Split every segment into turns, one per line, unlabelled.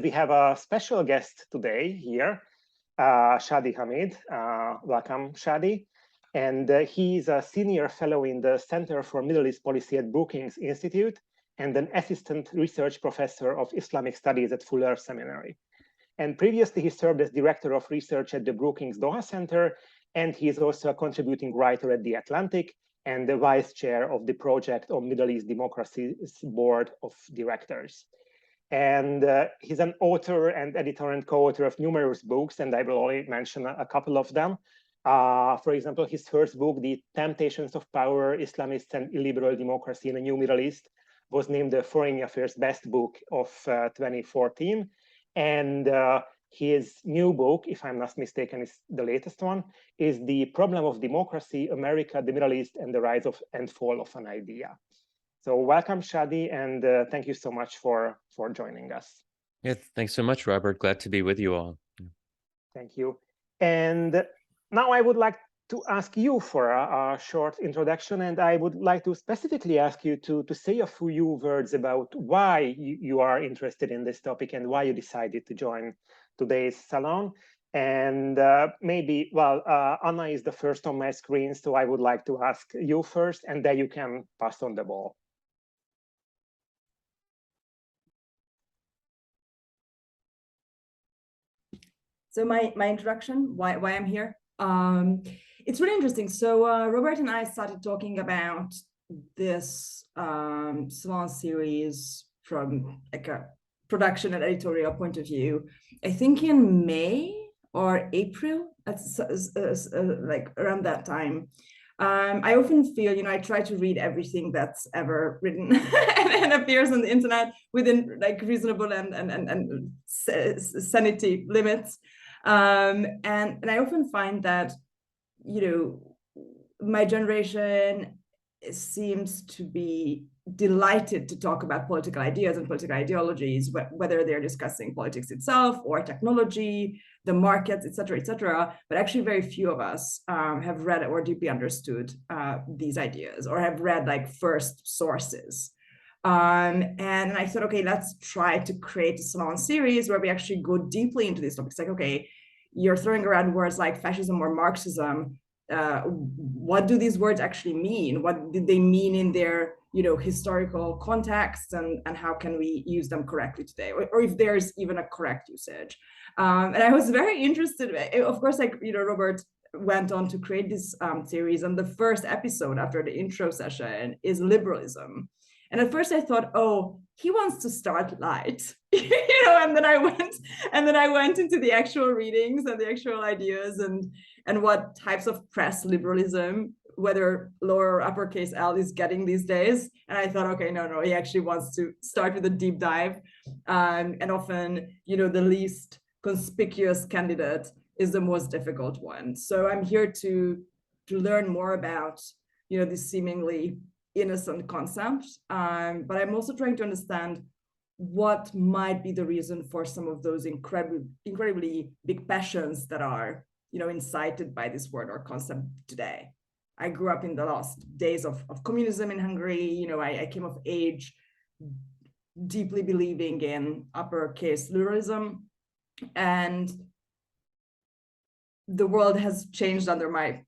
We have a special guest today here, Shadi Hamid. Welcome, Shadi. And he's a senior fellow in the Center for Middle East Policy at Brookings Institute and an assistant research professor of Islamic Studies at Fuller Seminary. And previously, he served as director of research at the Brookings Doha Center, and he is also a contributing writer at The Atlantic and the vice chair of the Project on Middle East Democracy's board of directors. And he's an author and editor and co-author of numerous books, and I will only mention a couple of them. For example, his first book, The Temptations of Power, Islamists and Illiberal Democracy in a New Middle East, was named the Foreign Affairs Best Book of 2014. And his new book, if I'm not mistaken, is the latest one, is The Problem of Democracy, America, the Middle East, and the Rise of and Fall of an Idea. So welcome, Shadi, and thank you so much for joining us.
Yeah, thanks so much, Robert. Glad to be with you all.
Thank you. And now I would like to ask you for a short introduction, and I would like to specifically ask you to say a few words about why you are interested in this topic and why you decided to join today's salon. And maybe, well, Anna is the first on my screen, so I would like to ask you first, and then you can pass on the ball.
So my introduction, why I'm here. It's really interesting. So Robert and I started talking about this salon series from like a production and editorial point of view, I think in May or April, like around that time. I often feel, I try to read everything that's ever written and appears on the internet within like reasonable and sanity limits. And I often find that, my generation seems to be delighted to talk about political ideas and political ideologies, whether they're discussing politics itself or technology, the markets, et cetera, but actually very few of us have read or deeply understood these ideas or have read like first sources. And I thought, okay, let's try to create a salon series where we actually go deeply into these topics. Like, okay, you're throwing around words like fascism or Marxism. What do these words actually mean? What did they mean in their historical context, and how can we use them correctly today, or if there's even a correct usage? And I was very interested. Of course, like Robert went on to create this series, and the first episode after the intro session is liberalism. And at first I thought, oh, he wants to start light, and then I went into the actual readings and the actual ideas and what types of press liberalism, whether lower or uppercase L, is getting these days. And I thought, okay, no, he actually wants to start with a deep dive. And often, the least conspicuous candidate is the most difficult one. So I'm here to learn more about, this seemingly innocent concept, but I'm also trying to understand what might be the reason for some of those incredibly big passions that are, incited by this word or concept today. I grew up in the last days of communism in Hungary. I came of age deeply believing in uppercase liberalism, and the world has changed under my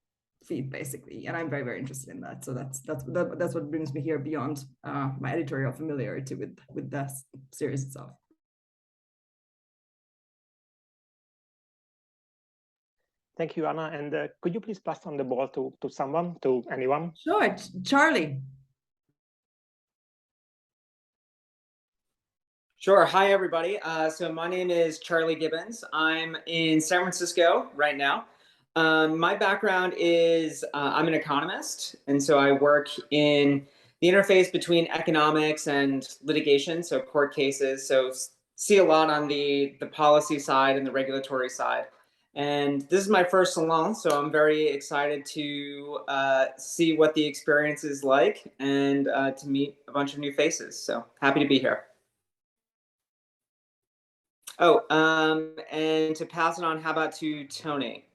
feet, basically, and I'm very, very interested in that. So that's what brings me here beyond my editorial familiarity with the series itself.
Thank you, Anna. And could you please pass on the ball to someone, to anyone?
Sure, Charlie.
Sure. Hi, everybody. So my name is Charlie Gibbons. I'm in San Francisco right now. My background is I'm an economist, and so I work in the interface between economics and litigation, so court cases. So see a lot on the policy side and the regulatory side. And this is my first salon, so I'm very excited to see what the experience is like and to meet a bunch of new faces. So happy to be here. Oh, and to pass it on, how about to Tony?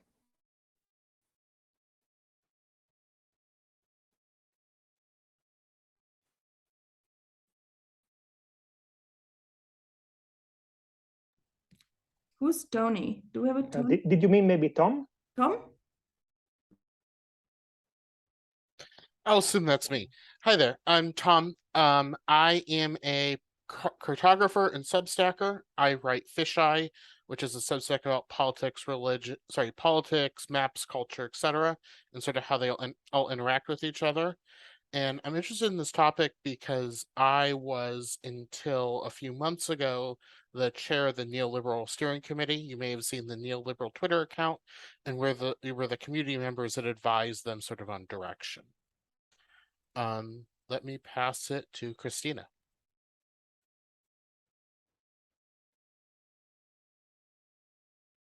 Who's Tony? Do we have a Tony?
Did you mean maybe Tom?
Tom?
I'll assume that's me. Hi there, I'm Tom. I am a cartographer and substacker. I write Fisheye, which is a substack about politics, politics, maps, culture, etc., and sort of how they all interact with each other. And I'm interested in this topic because I was, until a few months ago, the chair of the Neoliberal Steering Committee. You may have seen the Neoliberal Twitter account, and we're the community members that advise them sort of on direction. Let me pass it to Christina.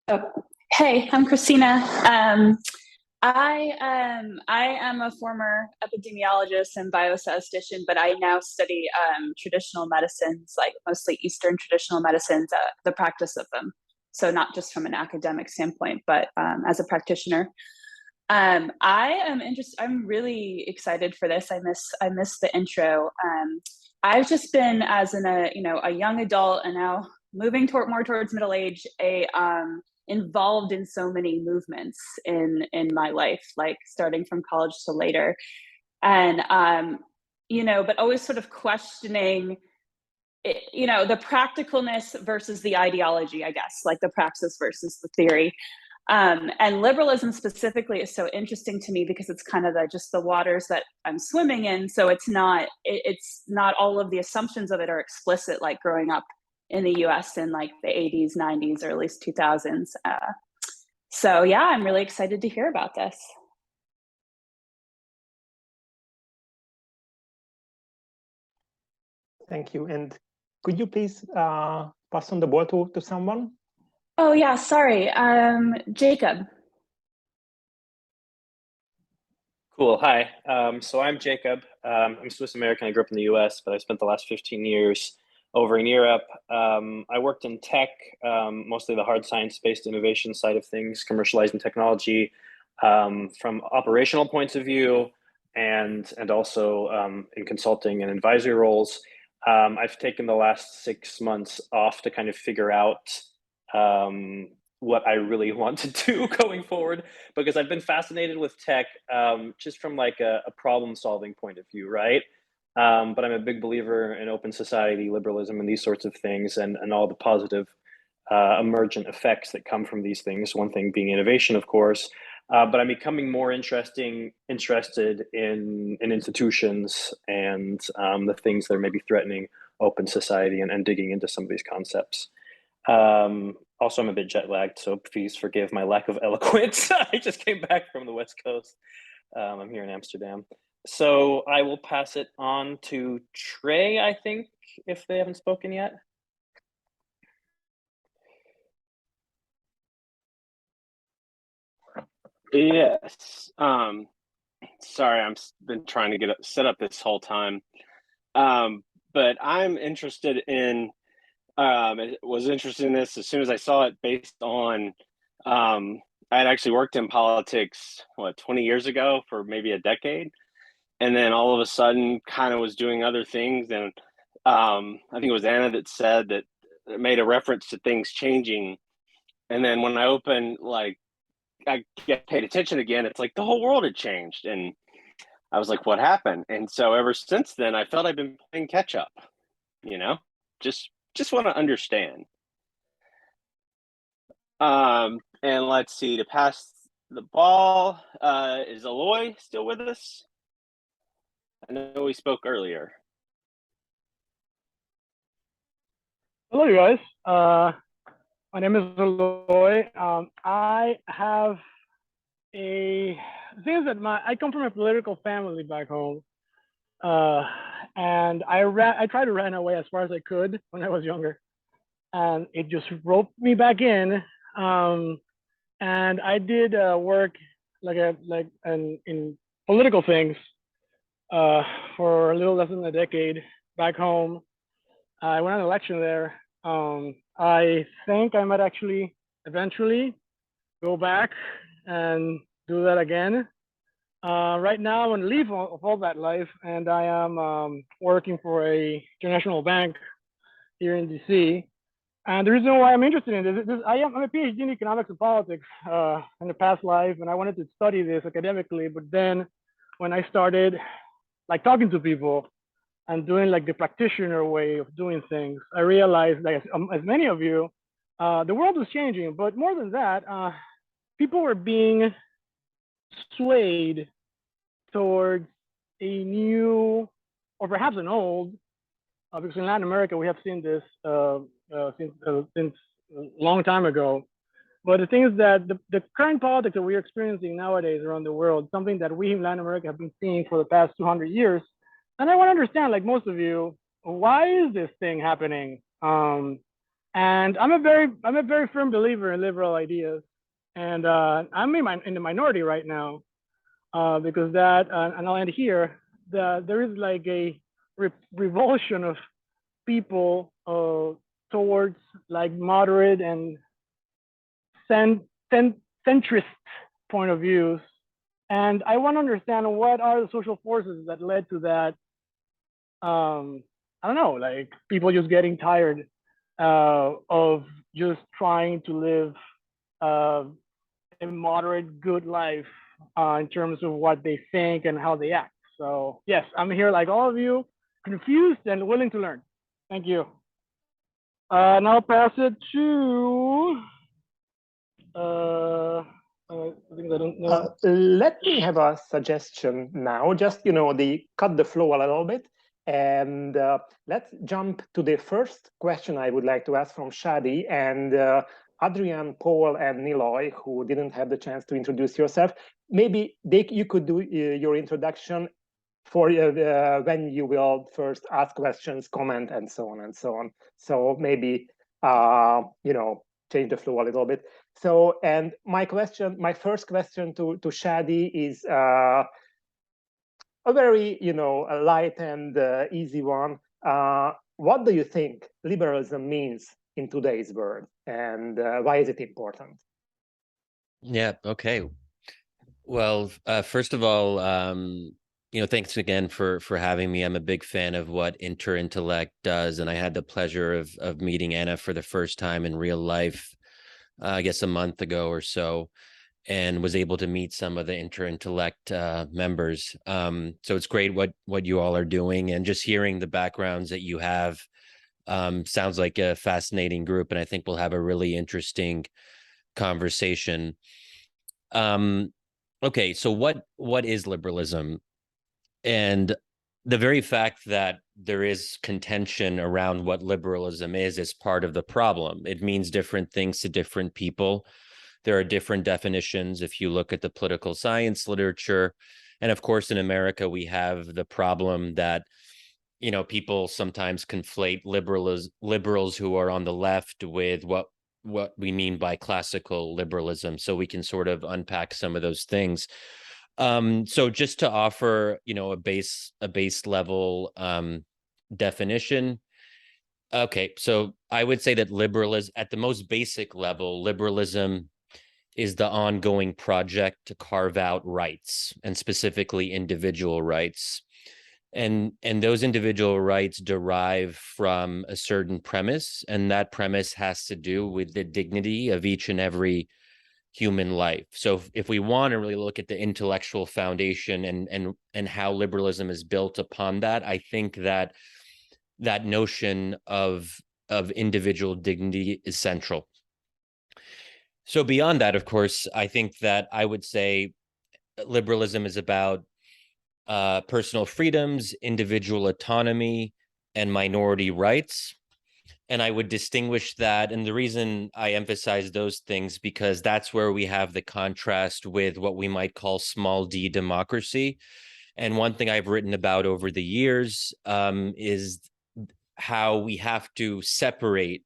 Oh, hey, I'm Christina. I am a former epidemiologist and biostatistician, but I now study traditional medicines, like mostly Eastern traditional medicines, the practice of them. So not just from an academic standpoint, but as a practitioner. I am interested. I'm really excited for this. I missed the intro. I've just been, as a young adult and now moving more towards middle age, involved in so many movements in my life, like starting from college to later, and but always sort of questioning the practicalness versus the ideology, I guess, like the praxis versus the theory. And liberalism specifically is so interesting to me because it's kind of just the waters that I'm swimming in. So it's not all of the assumptions of it are explicit, like growing up in the US in like the 80s, 90s, or at least 2000s. So yeah, I'm really excited to hear about this.
Thank you. And could you please pass on the ball to someone?
Oh yeah, sorry, Jacob.
Cool. Hi. So I'm Jacob. I'm Swiss American. I grew up in the US, but I spent the last 15 years over in Europe. I worked in tech, mostly the hard science-based innovation side of things, commercializing technology from operational points of view, and also in consulting and advisory roles. I've taken the last 6 months off to kind of figure out what I really want to do going forward, because I've been fascinated with tech just from like a problem solving point of view, right? But I'm a big believer in open society, liberalism, and these sorts of things, and all the positive emergent effects that come from these things. One thing being innovation, of course, but I'm becoming more interested in institutions and the things that are maybe threatening open society, and digging into some of these concepts. Also, I'm a bit jet lagged, so please forgive my lack of eloquence. I just came back from the West Coast. I'm here in Amsterdam. So I will pass it on to Trey, I think, if they haven't spoken yet.
Yes. Sorry, I've been trying to get set up this whole time. But I'm interested in, was interested in this as soon as I saw it, based on, I had actually worked in politics, 20 years ago, for maybe a decade. And then all of a sudden kind of was doing other things. And I think it was Anna that said that, made a reference to things changing. And then when I opened, like, I get paid attention again, it's like the whole world had changed. And I was like, what happened? And so ever since then, I felt I've been playing catch up, just want to understand. And let's see, to pass the ball, is Aloy still with us? I know we spoke earlier.
Hello, you guys. My name is Aloy. I have the thing is that I come from a political family back home, and I tried to run away as far as I could when I was younger, and it just roped me back in. And I did work in political things for a little less than a decade back home. I went on an election there. I think I might actually eventually go back and do that again. Right now, I'm on leave of all that life, and I am working for a international bank here in DC. And the reason why I'm interested in this I'm a PhD in economics and politics in the past life, and I wanted to study this academically. But then when I started like talking to people and doing like the practitioner way of doing things, I realized that as many of you, the world was changing. But more than that, people were being swayed towards a new, or perhaps an old, because in Latin America we have seen this since a long time ago. But the thing is that the current politics that we're experiencing nowadays around the world, something that we in Latin America have been seeing for the past 200 years. And I want to understand, like most of you, why is this thing happening? And I'm a very firm believer in liberal ideas. And I'm in the minority right now because that, and I'll end here, there is like a revulsion of people towards like moderate and centrist point of views. And I want to understand what are the social forces that led to that. I don't know, like people just getting tired of just trying to live a moderate, good life in terms of what they think and how they act. So yes, I'm here like all of you, confused and willing to learn. Thank you. And I'll pass it to things I don't know.
Let me have a suggestion now, just, cut the flow a little bit. And let's jump to the first question I would like to ask from Shadi and Adrian, Paul, and Niloy, who didn't have the chance to introduce yourself. Maybe you could do your introduction for when you will first ask questions, comment, and so on and so on. So maybe, change the flow a little bit. So, and my first question to Shadi is a very, a light and easy one. What do you think liberalism means in today's world, and why is it important?
Yeah, okay. Well, first of all, thanks again for having me. I'm a big fan of what Interintellect does, and I had the pleasure of meeting Anna for the first time in real life, I guess a month ago or so, and was able to meet some of the Interintellect members. So it's great what you all are doing, and just hearing the backgrounds that you have sounds like a fascinating group, and I think we'll have a really interesting conversation. Okay, so what is liberalism? And the very fact that there is contention around what liberalism is part of the problem. It means different things to different people. There are different definitions if you look at the political science literature. And of course, in America, we have the problem that, people sometimes conflate liberals who are on the left with what we mean by classical liberalism. So we can sort of unpack some of those things. So just to offer, a base level definition. Okay, so I would say that liberalism, at the most basic level, liberalism is the ongoing project to carve out rights, and specifically individual rights. And those individual rights derive from a certain premise, and that premise has to do with the dignity of each and every human life. So if we want to really look at the intellectual foundation and how liberalism is built upon that, I think that notion of individual dignity is central. So beyond that, of course, I think that I would say liberalism is about personal freedoms, individual autonomy, and minority rights. And I would distinguish that. And the reason I emphasize those things, because that's where we have the contrast with what we might call small d democracy. And one thing I've written about over the years is how we have to separate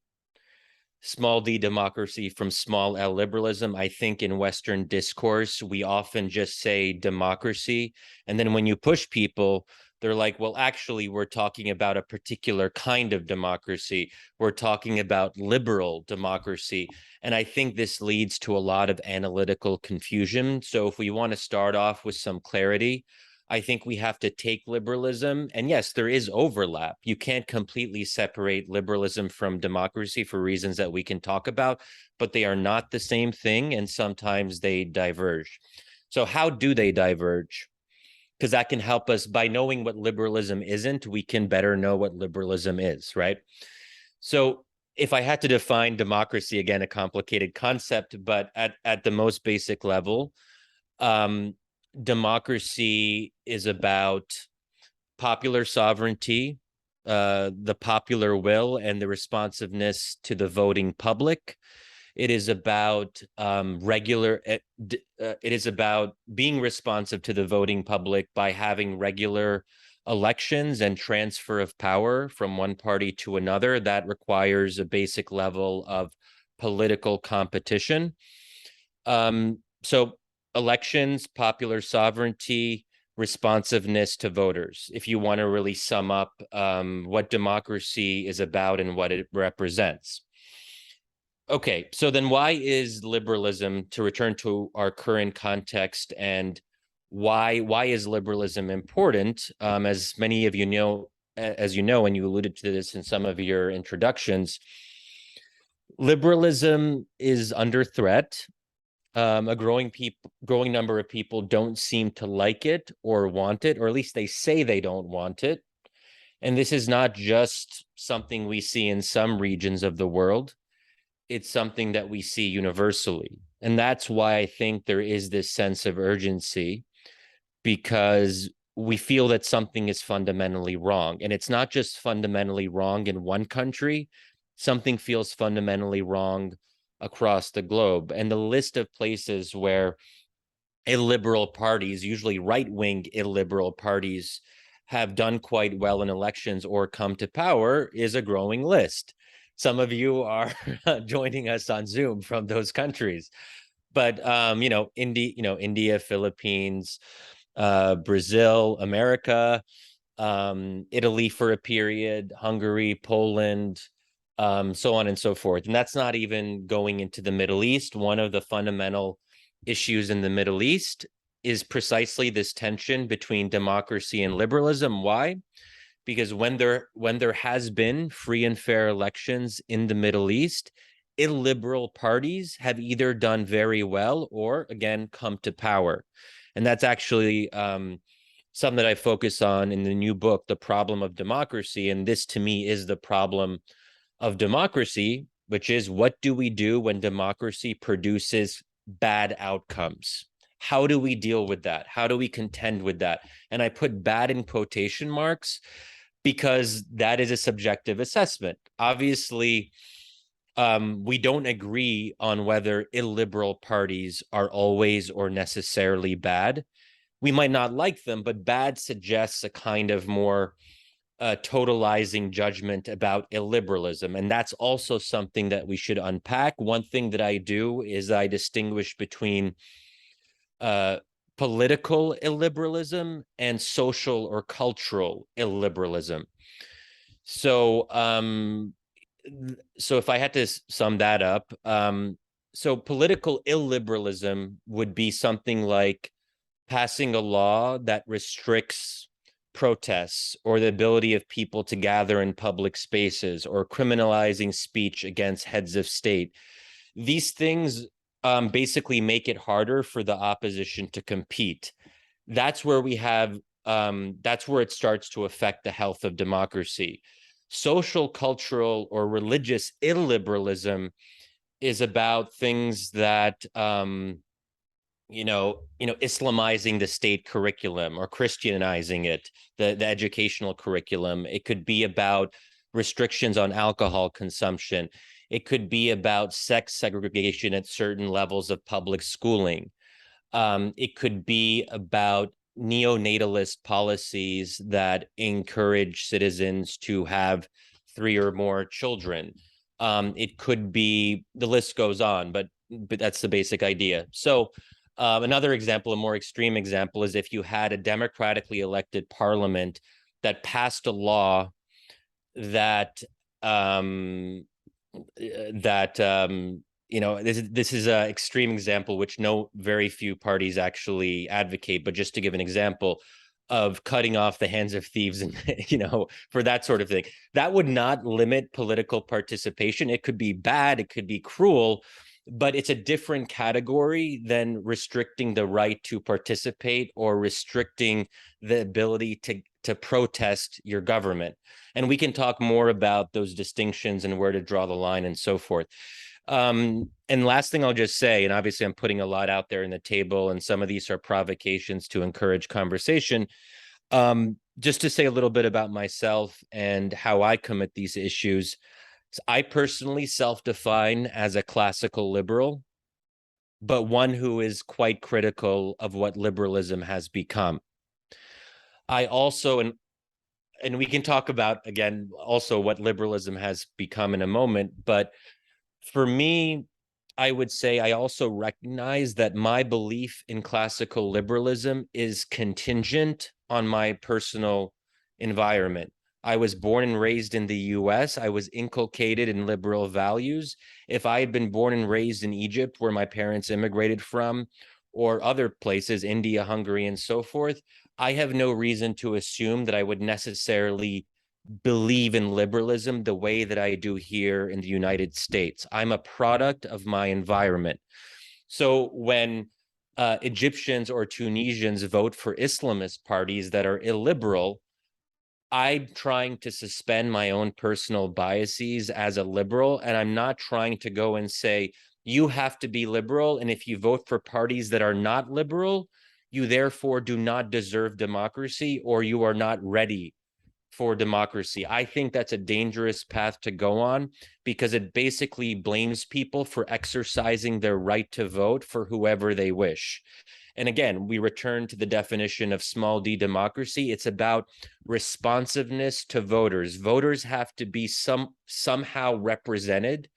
small d democracy from small l liberalism. I think in Western discourse, we often just say democracy. And then when you push people, they're like, well, actually, we're talking about a particular kind of democracy. We're talking about liberal democracy. And I think this leads to a lot of analytical confusion. So if we want to start off with some clarity, I think we have to take liberalism, and yes, there is overlap. You can't completely separate liberalism from democracy for reasons that we can talk about, but they are not the same thing, and sometimes they diverge. So how do they diverge? Because that can help us. By knowing what liberalism isn't, we can better know what liberalism is, right? So if I had to define democracy, again, a complicated concept, but at the most basic level, democracy is about popular sovereignty, the popular will, and the responsiveness to the voting public. It is about it is about being responsive to the voting public by having regular elections and transfer of power from one party to another. That requires a basic level of political competition. So elections, popular sovereignty, responsiveness to voters, if you want to really sum up what democracy is about and what it represents. Okay, so then why is liberalism, to return to our current context, and why is liberalism important? As many of you know, and you alluded to this in some of your introductions, liberalism is under threat. A growing number of people don't seem to like it or want it, or at least they say they don't want it. And this is not just something we see in some regions of the world. It's something that we see universally. And that's why I think there is this sense of urgency, because we feel that something is fundamentally wrong. And it's not just fundamentally wrong in one country. Something feels fundamentally wrong across the globe. And the list of places where illiberal parties, usually right-wing illiberal parties, have done quite well in elections or come to power is a growing list. Some of you are joining us on Zoom from those countries, but India, Philippines, Brazil, America, Italy for a period, Hungary, Poland, so on and so forth. And that's not even going into the Middle East. One of the fundamental issues in the Middle East is precisely this tension between democracy and liberalism. Why? Because when there has been free and fair elections in the Middle East, illiberal parties have either done very well or, again, come to power. And that's actually something that I focus on in the new book, The Problem of Democracy. And this, to me, is the problem of democracy, which is, what do we do when democracy produces bad outcomes? How do we deal with that? How do we contend with that? And I put bad in quotation marks because that is a subjective assessment. Obviously, we don't agree on whether illiberal parties are always or necessarily bad. We might not like them, but bad suggests a kind of more totalizing judgment about illiberalism. And that's also something that we should unpack. One thing that I do is I distinguish between political illiberalism and social or cultural illiberalism. So if I had to sum that up, so political illiberalism would be something like passing a law that restricts protests or the ability of people to gather in public spaces, or criminalizing speech against heads of state. These things basically make it harder for the opposition to compete. That's where we have, that's where it starts to affect the health of democracy. Social, cultural, or religious illiberalism is about things that Islamizing the state curriculum or Christianizing it, the educational curriculum. It could be about restrictions on alcohol consumption. It could be about sex segregation at certain levels of public schooling. It could be about neonatalist policies that encourage citizens to have 3 or more children. It could be, the list goes on, but that's the basic idea. So another example, a more extreme example, is if you had a democratically elected parliament that passed a law that this is an extreme example, which very few parties actually advocate, but just to give an example, of cutting off the hands of thieves and, you know, for that sort of thing. That would not limit political participation. It could be bad, it could be cruel, but it's a different category than restricting the right to participate or restricting the ability to protest your government. And we can talk more about those distinctions and where to draw the line and so forth. And last thing I'll just say, and obviously I'm putting a lot out there in the table, and some of these are provocations to encourage conversation. Just to say a little bit about myself and how I come at these issues. I personally self-define as a classical liberal, but one who is quite critical of what liberalism has become. I also, and we can talk about, again, also what liberalism has become in a moment, but for me, I would say I also recognize that my belief in classical liberalism is contingent on my personal environment. I was born and raised in the US. I was inculcated in liberal values. If I had been born and raised in Egypt, where my parents immigrated from, or other places, India, Hungary, and so forth, I have no reason to assume that I would necessarily believe in liberalism the way that I do here in the United States. I'm a product of my environment. So when Egyptians or Tunisians vote for Islamist parties that are illiberal, I'm trying to suspend my own personal biases as a liberal, and I'm not trying to go and say, you have to be liberal, and if you vote for parties that are not liberal, you therefore do not deserve democracy, or you are not ready for democracy. I think that's a dangerous path to go on, because it basically blames people for exercising their right to vote for whoever they wish. And again, we return to the definition of small d democracy. It's about responsiveness to voters. Voters have to be somehow represented.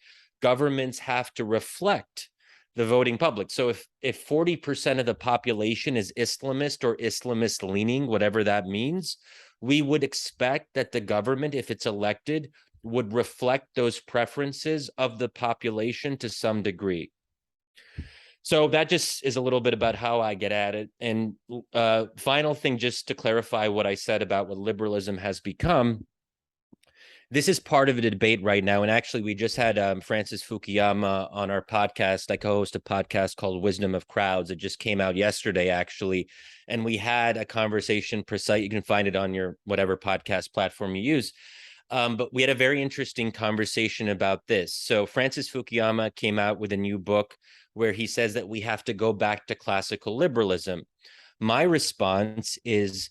Governments have to reflect the voting public. So if 40% of the population is Islamist or Islamist leaning, whatever that means, we would expect that the government, if it's elected, would reflect those preferences of the population to some degree. So that just is a little bit about how I get at it. And final thing, just to clarify what I said about what liberalism has become. This is part of a debate right now. And actually, we just had Francis Fukuyama on our podcast. I co-host a podcast called Wisdom of Crowds. It just came out yesterday, actually. And we had a conversation, you can find it on your whatever podcast platform you use. But we had a very interesting conversation about this. So Francis Fukuyama came out with a new book where he says that we have to go back to classical liberalism. My response is,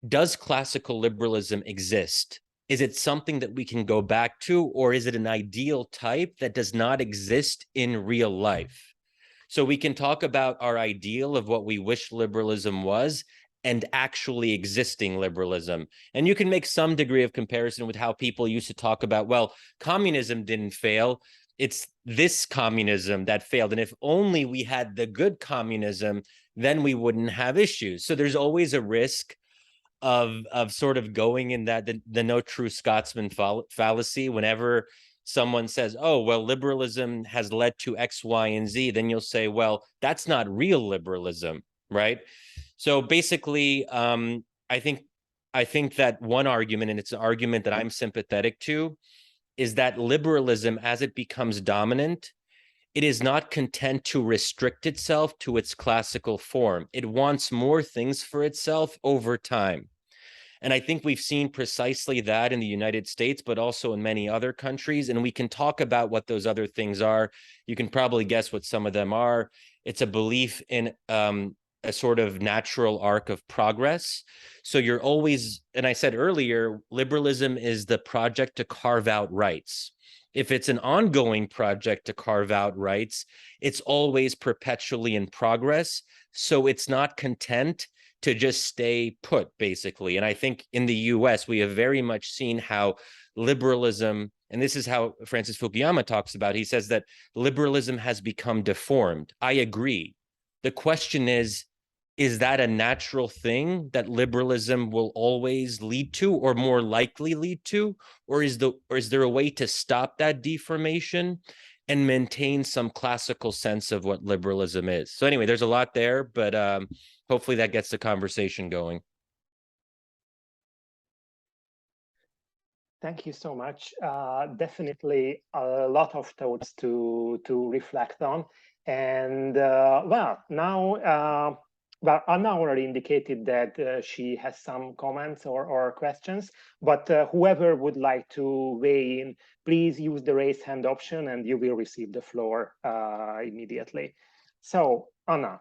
does classical liberalism exist? Is it something that we can go back to, or is it an ideal type that does not exist in real life? So we can talk about our ideal of what we wish liberalism was and actually existing liberalism. And you can make some degree of comparison with how people used to talk about, well, communism didn't fail. It's this communism that failed. And if only we had the good communism, then we wouldn't have issues. So there's always a risk of sort of going in that the no true Scotsman fallacy. Whenever someone says, oh, well, liberalism has led to X, Y, and Z, then you'll say, well, that's not real liberalism, right? So basically, I think that one argument, and it's an argument that I'm sympathetic to, is that liberalism, as it becomes dominant, it is not content to restrict itself to its classical form. It wants more things for itself over time. And I think we've seen precisely that in the United States, but also in many other countries. And we can talk about what those other things are. You can probably guess what some of them are. It's a belief in a sort of natural arc of progress. So you're always, and I said earlier, liberalism is the project to carve out rights. If it's an ongoing project to carve out rights, it's always perpetually in progress. So it's not content to just stay put, basically. And I think in the US, we have very much seen how liberalism, and this is how Francis Fukuyama talks about, he says that liberalism has become deformed. I agree. The question is that a natural thing that liberalism will always lead to, or more likely lead to? Or is there a way to stop that deformation and maintain some classical sense of what liberalism is? So anyway, there's a lot there, but hopefully that gets the conversation going.
Thank you so much. Definitely a lot of thoughts to reflect on. And well, now, well, Anna already indicated that she has some comments or questions, but whoever would like to weigh in, please use the raise hand option and you will receive the floor immediately. So, Anna,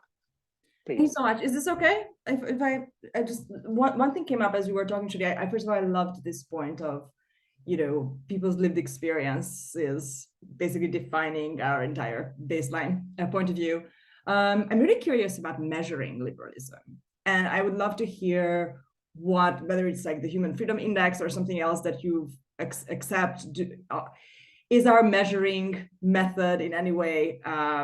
Thank you
please.
so much. Is this okay? If I just one thing came up as we were talking today. I first of all, I loved this point of, people's lived experience is basically defining our entire baseline point of view. I'm really curious about measuring liberalism, and I would love to hear whether it's like the Human Freedom Index or something else that you've accept. Is our measuring method in any way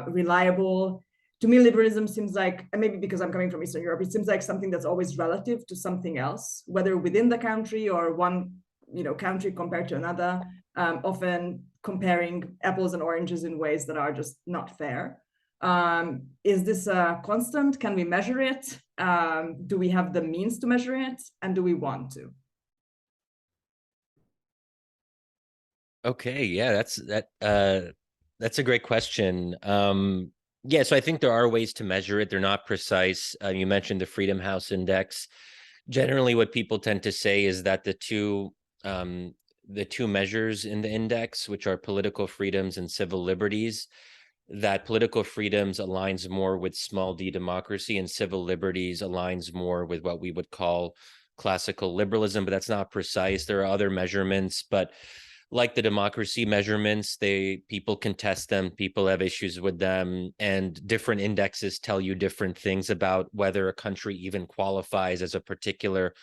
reliable? To me, liberalism seems like, and maybe because I'm coming from Eastern Europe, it seems like something that's always relative to something else, whether within the country or one country compared to another, often comparing apples and oranges in ways that are just not fair. Is this a constant? Can we measure it? Do we have the means to measure it? And do we want to?
Okay, yeah, that's a great question. Yeah, so I think there are ways to measure it. They're not precise. You mentioned the Freedom House Index. Generally, what people tend to say is that the two measures in the index, which are political freedoms and civil liberties, that political freedoms aligns more with small d democracy and civil liberties aligns more with what we would call classical liberalism, but that's not precise. There are other measurements, but like the democracy measurements, people contest them, people have issues with them, and different indexes tell you different things about whether a country even qualifies as a particular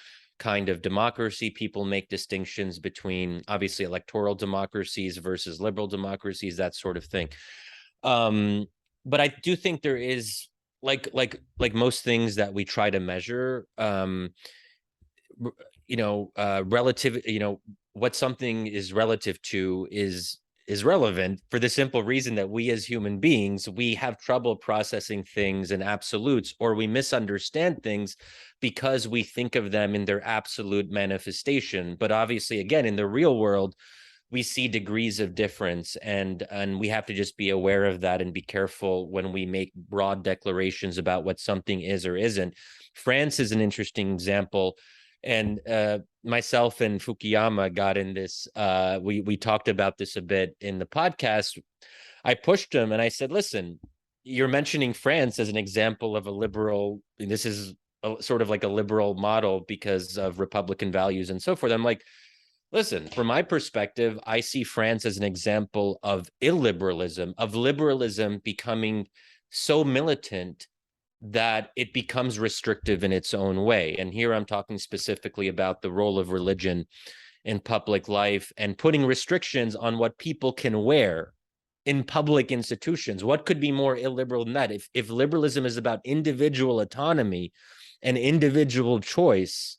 kind of democracy. People make distinctions between obviously electoral democracies versus liberal democracies, that sort of thing. But I do think there is like most things that we try to measure, relative, what something is relative to is relevant for the simple reason that we as human beings, we have trouble processing things in absolutes, or we misunderstand things because we think of them in their absolute manifestation. But obviously, again, in the real world, we see degrees of difference, and we have to just be aware of that and be careful when we make broad declarations about what something is or isn't. France is an interesting example. And myself and Fukuyama got in this. We talked about this a bit in the podcast. I pushed him and I said, listen, you're mentioning France as an example of a liberal. This is sort of like a liberal model because of Republican values and so forth. I'm like, listen, from my perspective, I see France as an example of illiberalism, of liberalism becoming so militant that it becomes restrictive in its own way. And here I'm talking specifically about the role of religion in public life and putting restrictions on what people can wear in public institutions. What could be more illiberal than that? If liberalism is about individual autonomy and individual choice,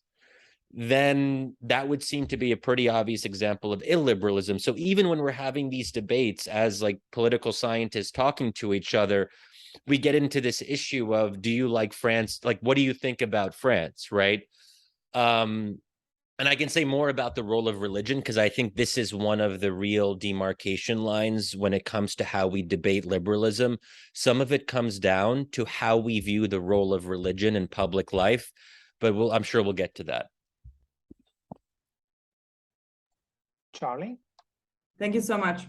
then that would seem to be a pretty obvious example of illiberalism. So even when we're having these debates as like political scientists talking to each other, we get into this issue of, do you like France? Like, what do you think about France, right? And I can say more about the role of religion, because I think this is one of the real demarcation lines when it comes to how we debate liberalism. Some of it comes down to how we view the role of religion in public life, but I'm sure we'll get to that.
Charlie?
Thank you so much.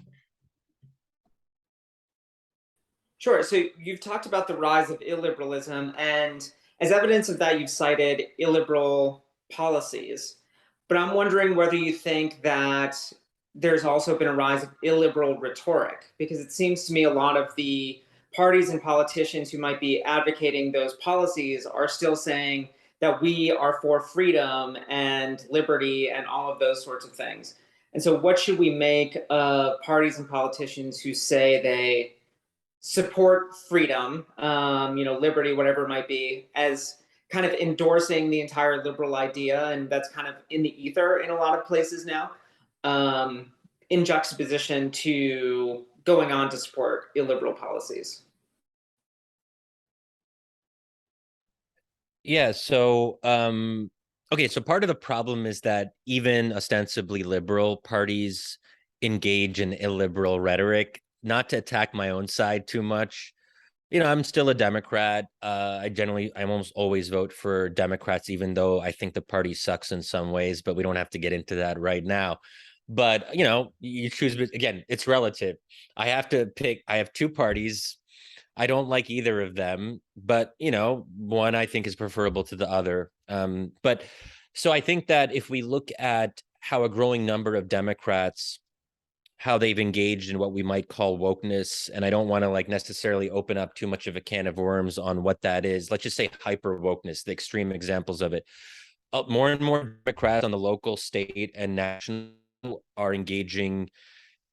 Sure. So you've talked about the rise of illiberalism, and as evidence of that, you've cited illiberal policies. But I'm wondering whether you think that there's also been a rise of illiberal rhetoric, because it seems to me a lot of the parties and politicians who might be advocating those policies are still saying that we are for freedom and liberty and all of those sorts of things. And so what should we make of parties and politicians who say they support freedom, liberty, whatever it might be, as kind of endorsing the entire liberal idea, and that's kind of in the ether in a lot of places now, in juxtaposition to going on to support illiberal policies?
Yeah, so Okay, so part of the problem is that even ostensibly liberal parties engage in illiberal rhetoric. Not to attack my own side too much, I'm still a Democrat. I almost always vote for Democrats, even though I think the party sucks in some ways, but we don't have to get into that right now. But, you choose, again, it's relative. I have to pick, I have two parties. I don't like either of them, but, one I think is preferable to the other. But so I think that if we look at how a growing number of Democrats, how they've engaged in what we might call wokeness, and I don't want to necessarily open up too much of a can of worms on what that is. Let's just say hyper wokeness, the extreme examples of it. More and more Democrats on the local, state, and national are engaging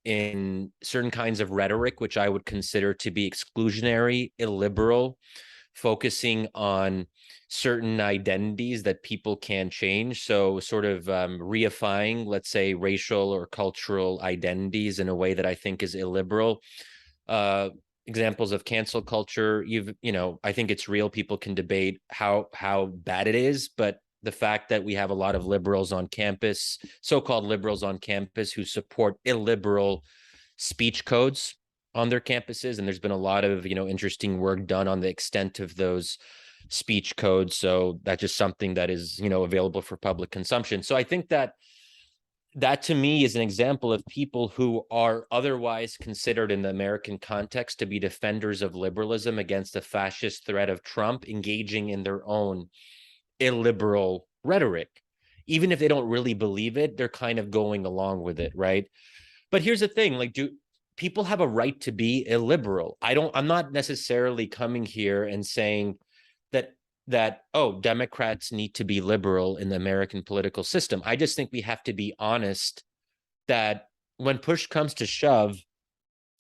in certain kinds of rhetoric, which I would consider to be exclusionary, illiberal, focusing on certain identities that people can change. So sort of reifying, let's say, racial or cultural identities in a way that I think is illiberal. Examples of cancel culture, I think it's real. People can debate how bad it is, but the fact that we have a lot of liberals on campus, so-called liberals on campus, who support illiberal speech codes on their campuses, and there's been a lot of interesting work done on the extent of those speech codes. So that's just something that is available for public consumption. So I think that to me is an example of people who are otherwise considered in the American context to be defenders of liberalism against the fascist threat of Trump, engaging in their own illiberal rhetoric. Even if they don't really believe it, they're kind of going along with it, right? But here's the thing, do people have a right to be illiberal? I'm not necessarily coming here and saying that Democrats need to be liberal in the American political system. I just think we have to be honest that when push comes to shove,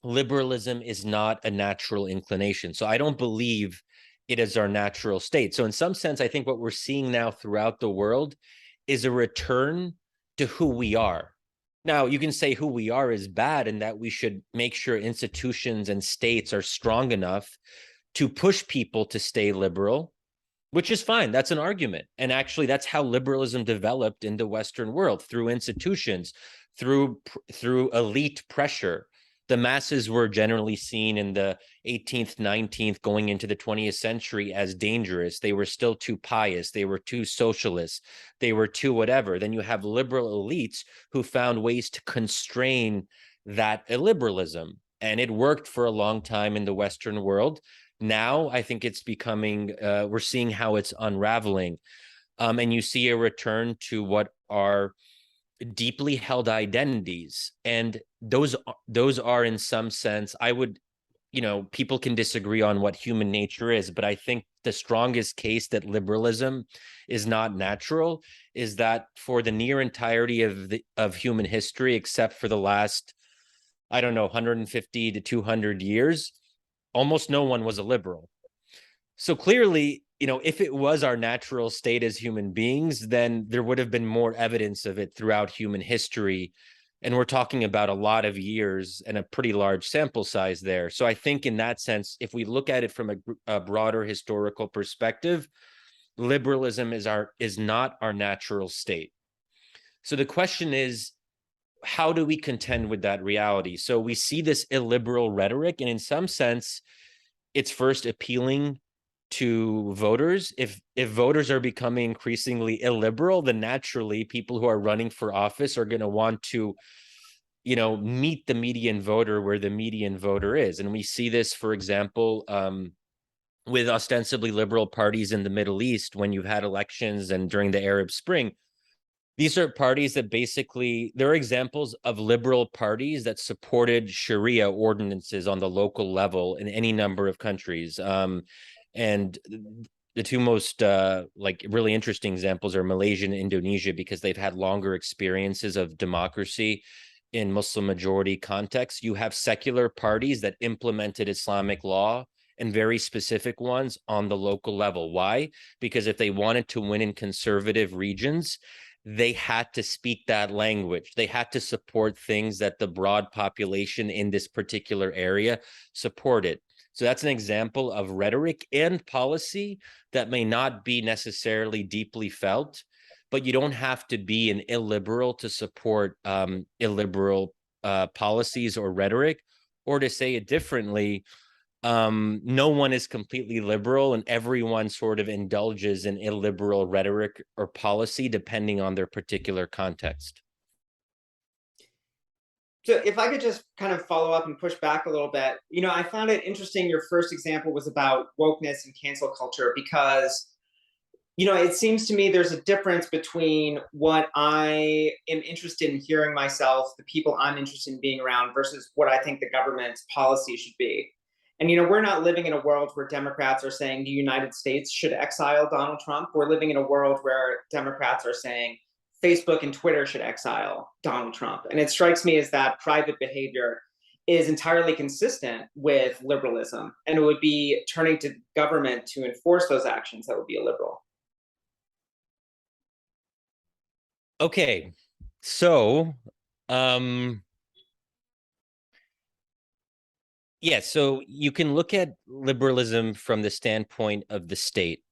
liberalism is not a natural inclination. So I don't believe it is our natural state. So in some sense, I think what we're seeing now throughout the world is a return to who we are. Now, you can say who we are is bad and that we should make sure institutions and states are strong enough to push people to stay liberal, which is fine. That's an argument. And actually, that's how liberalism developed in the Western world, through institutions, through elite pressure. The masses were generally seen in the 18th, 19th, going into the 20th century as dangerous. They were still too pious. They were too socialist. They were too whatever. Then you have liberal elites who found ways to constrain that illiberalism. And it worked for a long time in the Western world. Now, I think it's becoming, we're seeing how it's unraveling. And you see a return to what are deeply held identities. And those are, in some sense, I would, people can disagree on what human nature is, but I think the strongest case that liberalism is not natural is that for the near entirety of human history, except for the last, 150 to 200 years, almost no one was a liberal. So clearly, if it was our natural state as human beings, then there would have been more evidence of it throughout human history. And we're talking about a lot of years and a pretty large sample size there. So I think in that sense, if we look at it from a broader historical perspective, liberalism is not our natural state. So the question is, how do we contend with that reality? So we see this illiberal rhetoric, and in some sense, it's first appealing to voters. If voters are becoming increasingly illiberal, then naturally people who are running for office are going to want to, meet the median voter where the median voter is. And we see this, for example, with ostensibly liberal parties in the Middle East, when you've had elections and during the Arab Spring. These are parties that basically, there are examples of liberal parties that supported Sharia ordinances on the local level in any number of countries. And the two most really interesting examples are Malaysia and Indonesia, because they've had longer experiences of democracy in Muslim majority contexts. You have secular parties that implemented Islamic law, and very specific ones on the local level. Why? Because if they wanted to win in conservative regions, they had to speak that language. They had to support things that the broad population in this particular area supported. So that's an example of rhetoric and policy that may not be necessarily deeply felt, but you don't have to be an illiberal to support illiberal policies or rhetoric. Or to say it differently, no one is completely liberal, and everyone sort of indulges in illiberal rhetoric or policy depending on their particular context.
So if I could just kind of follow up and push back a little bit, I found it interesting. Your first example was about wokeness and cancel culture, because it seems to me there's a difference between what I am interested in hearing myself, the people I'm interested in being around, versus what I think the government's policy should be. And, we're not living in a world where Democrats are saying the United States should exile Donald Trump. We're living in a world where Democrats are saying Facebook and Twitter should exile Donald Trump. And it strikes me as that private behavior is entirely consistent with liberalism. And it would be turning to government to enforce those actions that would be illiberal.
Okay, so yeah, so you can look at liberalism from the standpoint of the state,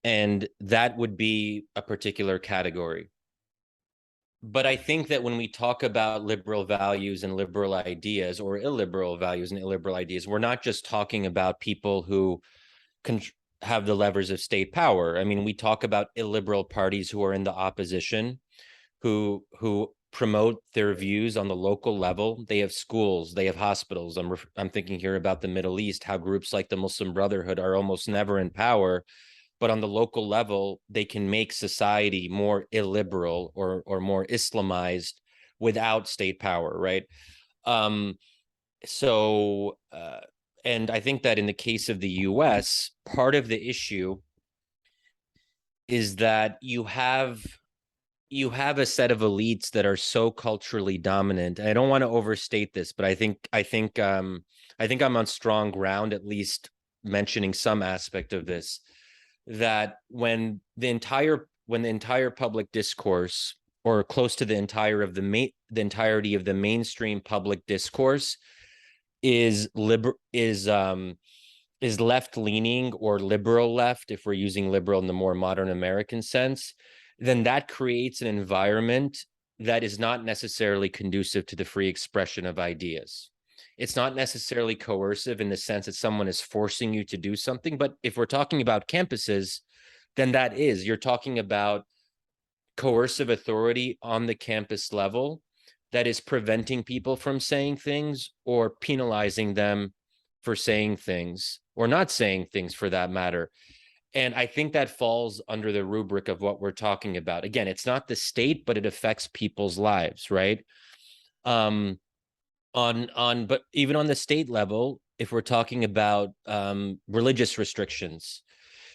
and that would be a particular category. But I think that when we talk about liberal values and liberal ideas, or illiberal values and illiberal ideas, we're not just talking about people who have the levers of state power. I mean, we talk about illiberal parties who are in the opposition, who promote their views on the local level. They have schools, they have hospitals. I'm thinking here about the Middle East, how groups like the Muslim Brotherhood are almost never in power, but on the local level, they can make society more illiberal or more Islamized without state power, right? And I think that in the case of the US, part of the issue is that you have a set of elites that are so culturally dominant. I don't want to overstate this, but I think I'm on strong ground, at least mentioning some aspect of this, that when the entire public discourse, or close to the entirety of the mainstream public discourse, is left leaning or liberal left, if we're using liberal in the more modern American sense, then that creates an environment that is not necessarily conducive to the free expression of ideas. It's not necessarily coercive in the sense that someone is forcing you to do something. But if we're talking about campuses, then you're talking about coercive authority on the campus level that is preventing people from saying things, or penalizing them for saying things, or not saying things for that matter. And I think that falls under the rubric of what we're talking about. Again, it's not the state, but it affects people's lives, right? But even on the state level, if we're talking about religious restrictions,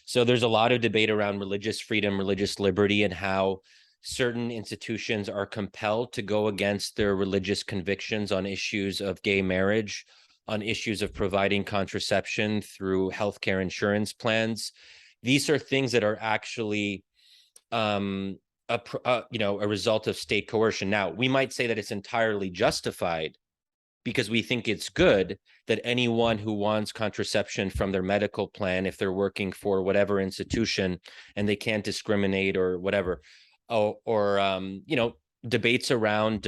so there's a lot of debate around religious freedom, religious liberty, and how certain institutions are compelled to go against their religious convictions on issues of gay marriage, on issues of providing contraception through healthcare insurance plans. These are things that are actually a result of state coercion. Now, we might say that it's entirely justified because we think it's good that anyone who wants contraception from their medical plan, if they're working for whatever institution and they can't discriminate or whatever, debates around.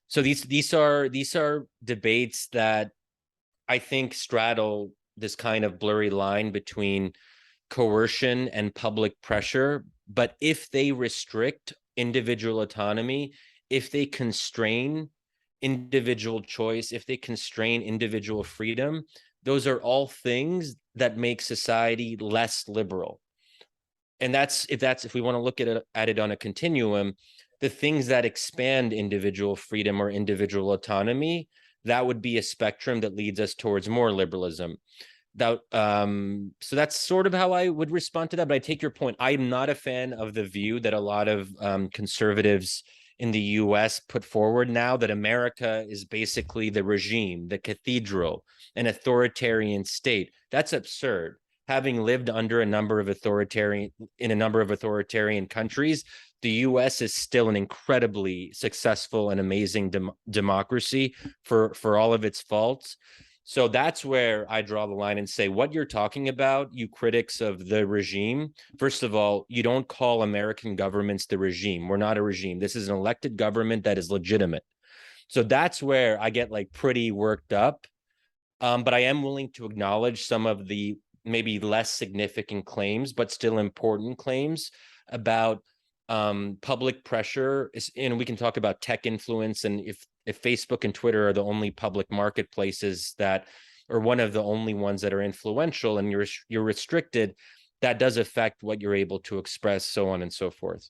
So these are debates that I think straddle this kind of blurry line between coercion and public pressure. But if they restrict individual autonomy, if they constrain individual choice, if they constrain individual freedom, those are all things that make society less liberal. And if we want to look at it on a continuum, the things that expand individual freedom or individual autonomy, that would be a spectrum that leads us towards more liberalism. So that's sort of how I would respond to that. But I take your point. I'm not a fan of the view that a lot of conservatives in the US put forward now, that America is basically the regime, the cathedral, an authoritarian state. That's absurd. Having lived under in a number of authoritarian countries, the US is still an incredibly successful and amazing democracy for all of its faults. So that's where I draw the line and say, what you're talking about, you critics of the regime, first of all, you don't call American governments the regime. We're not a regime. This is an elected government that is legitimate. So that's where I get like pretty worked up. But I am willing to acknowledge some of the maybe less significant claims, but still important claims about public pressure. And we can talk about tech influence, and if Facebook and Twitter are the only public marketplaces that, or one of the only ones that are influential, and you're restricted, that does affect what you're able to express, so on and so forth.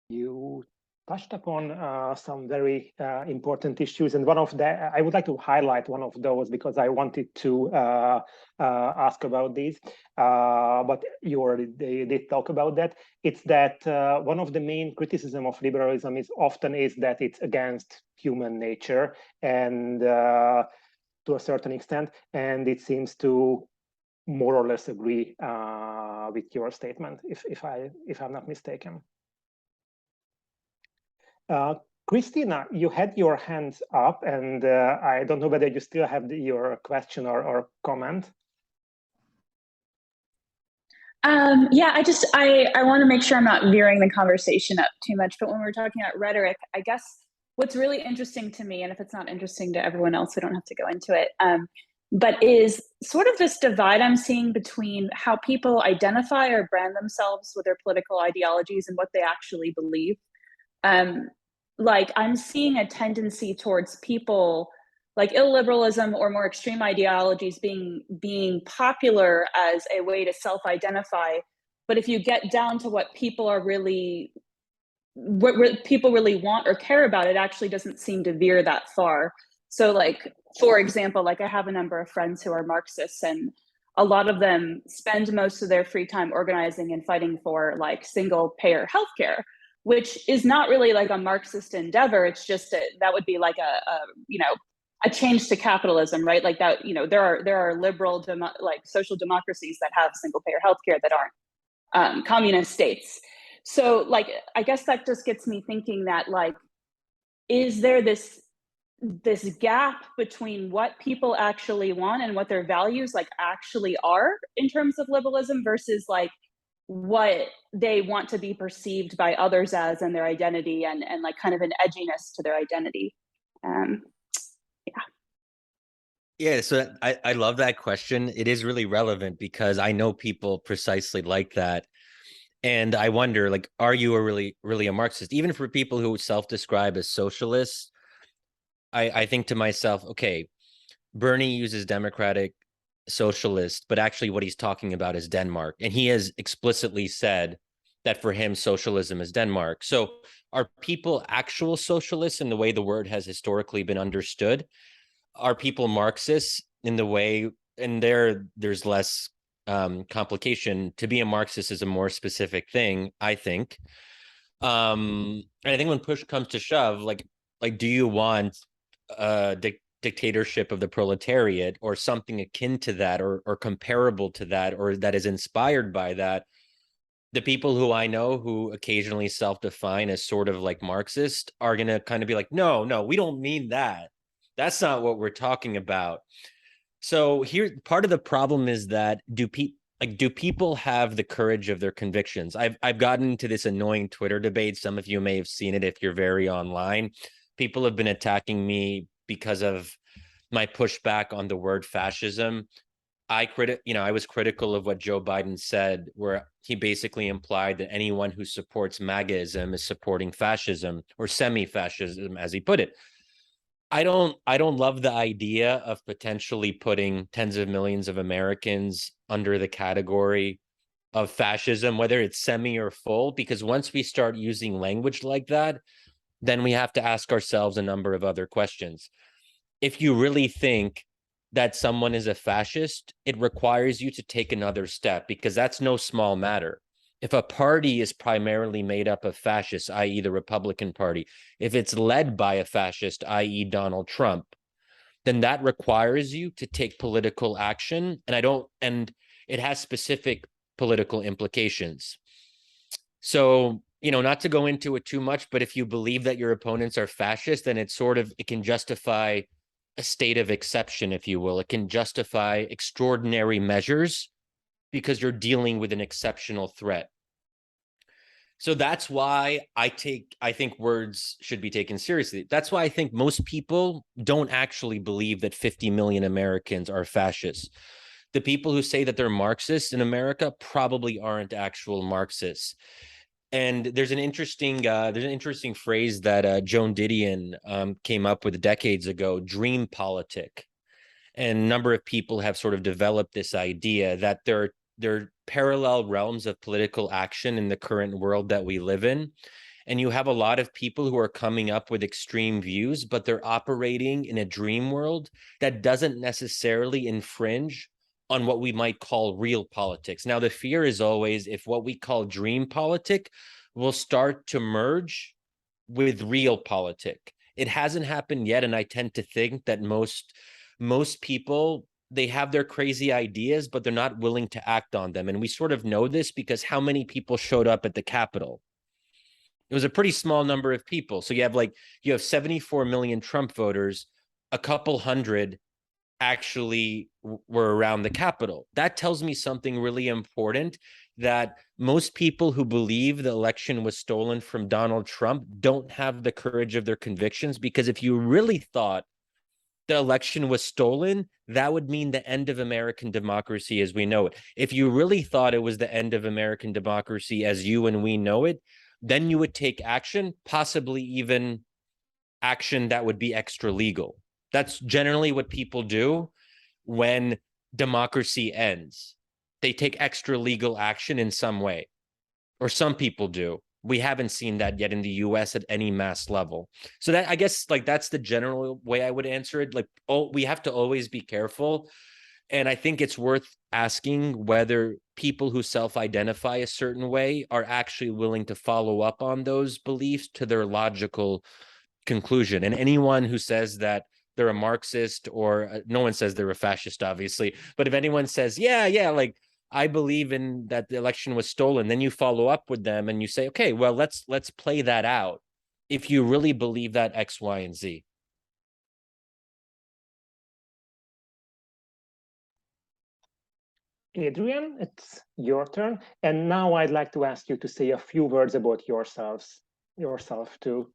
You touched upon some very important issues, and one of that, I would like to highlight one of those because I wanted to ask about these, but you already did talk about that. It's that one of the main criticism of liberalism is that it's against human nature, and to a certain extent, and it seems to more or less agree with your statement, if I'm not mistaken. Christina, you had your hands up, and I don't know whether you still have your question or comment.
Yeah, I want to make sure I'm not veering the conversation up too much, but when we're talking about rhetoric, I guess what's really interesting to me, and if it's not interesting to everyone else, we don't have to go into it, but is sort of this divide I'm seeing between how people identify or brand themselves with their political ideologies and what they actually believe. Like I'm seeing a tendency towards people like illiberalism or more extreme ideologies being popular as a way to self-identify. But if you get down to what people are really, what people really want or care about, it actually doesn't seem to veer that far. So like, for example, like I have a number of friends who are Marxists, and a lot of them spend most of their free time organizing and fighting for like single payer healthcare, which is not really like a Marxist endeavor. It's just that would be like a change to capitalism, right? Like that, there are liberal like social democracies that have single payer healthcare that aren't communist states. So like, I guess that just gets me thinking that like, is there this gap between what people actually want and what their values like actually are in terms of liberalism versus like what they want to be perceived by others as and their identity, and like kind of an edginess to their identity.
Yeah, so I love that question. It is really relevant because I know people precisely like that. And I wonder, like, are you really a Marxist? Even for people who self-describe as socialists, I think to myself, okay, Bernie uses democratic socialist, but actually what he's talking about is Denmark. And he has explicitly said that for him, socialism is Denmark. So are people actual socialists in the way the word has historically been understood? Are people Marxists in the way, and there's less complication. To be a Marxist is a more specific thing, I think. And I think when push comes to shove, like do you want a dictatorship of the proletariat or something akin to that, or comparable to that, or that is inspired by that? The people who I know who occasionally self-define as sort of like Marxist are going to kind of be like, no, we don't mean that. That's not what we're talking about. So here, part of the problem is that do people have the courage of their convictions? I've gotten into this annoying Twitter debate. Some of you may have seen it if you're very online. People have been attacking me because of my pushback on the word fascism. I was critical of what Joe Biden said, where he basically implied that anyone who supports MAGAism is supporting fascism or semi-fascism, as he put it. I don't love the idea of potentially putting tens of millions of Americans under the category of fascism, whether it's semi or full, because once we start using language like that, then we have to ask ourselves a number of other questions. If you really think that someone is a fascist, it requires you to take another step, because that's no small matter. If a party is primarily made up of fascists, i.e. the Republican Party, if it's led by a fascist, i.e. Donald Trump, then that requires you to take political action. And it has specific political implications. So not to go into it too much, but if you believe that your opponents are fascist, then it can justify a state of exception, if you will. It can justify extraordinary measures because you're dealing with an exceptional threat. So that's why I think words should be taken seriously. That's why I think most people don't actually believe that 50 million Americans are fascists. The people who say that they're Marxists in America probably aren't actual Marxists. And there's an interesting phrase that Joan Didion came up with decades ago, dream politic. And a number of people have sort of developed this idea that there are parallel realms of political action in the current world that we live in. And you have a lot of people who are coming up with extreme views, but they're operating in a dream world that doesn't necessarily infringe on what we might call real politics. Now, the fear is always if what we call dream politic will start to merge with real politic. It hasn't happened yet, and I tend to think that most people, they have their crazy ideas, but they're not willing to act on them. And we sort of know this because how many people showed up at the Capitol? It was a pretty small number of people. So you have 74 million Trump voters, a couple hundred actually were around the Capitol. That tells me something really important, that most people who believe the election was stolen from Donald Trump don't have the courage of their convictions, because if you really thought the election was stolen, that would mean the end of American democracy as we know it. If you really thought it was the end of American democracy as you and we know it, then you would take action, possibly even action that would be extra legal. That's generally what people do when democracy ends. They take extra legal action in some way, or some people do. We haven't seen that yet in the US at any mass level. So that, I guess, that's the general way I would answer it. We have to always be careful. And I think it's worth asking whether people who self-identify a certain way are actually willing to follow up on those beliefs to their logical conclusion. And anyone who says that they're a Marxist, or no one says they're a fascist, obviously, but if anyone says, I believe in that the election was stolen, then you follow up with them and you say, okay, well, let's play that out. If you really believe that X, Y, and Z.
Adrian, it's your turn. And now I'd like to ask you to say a few words about yourself too.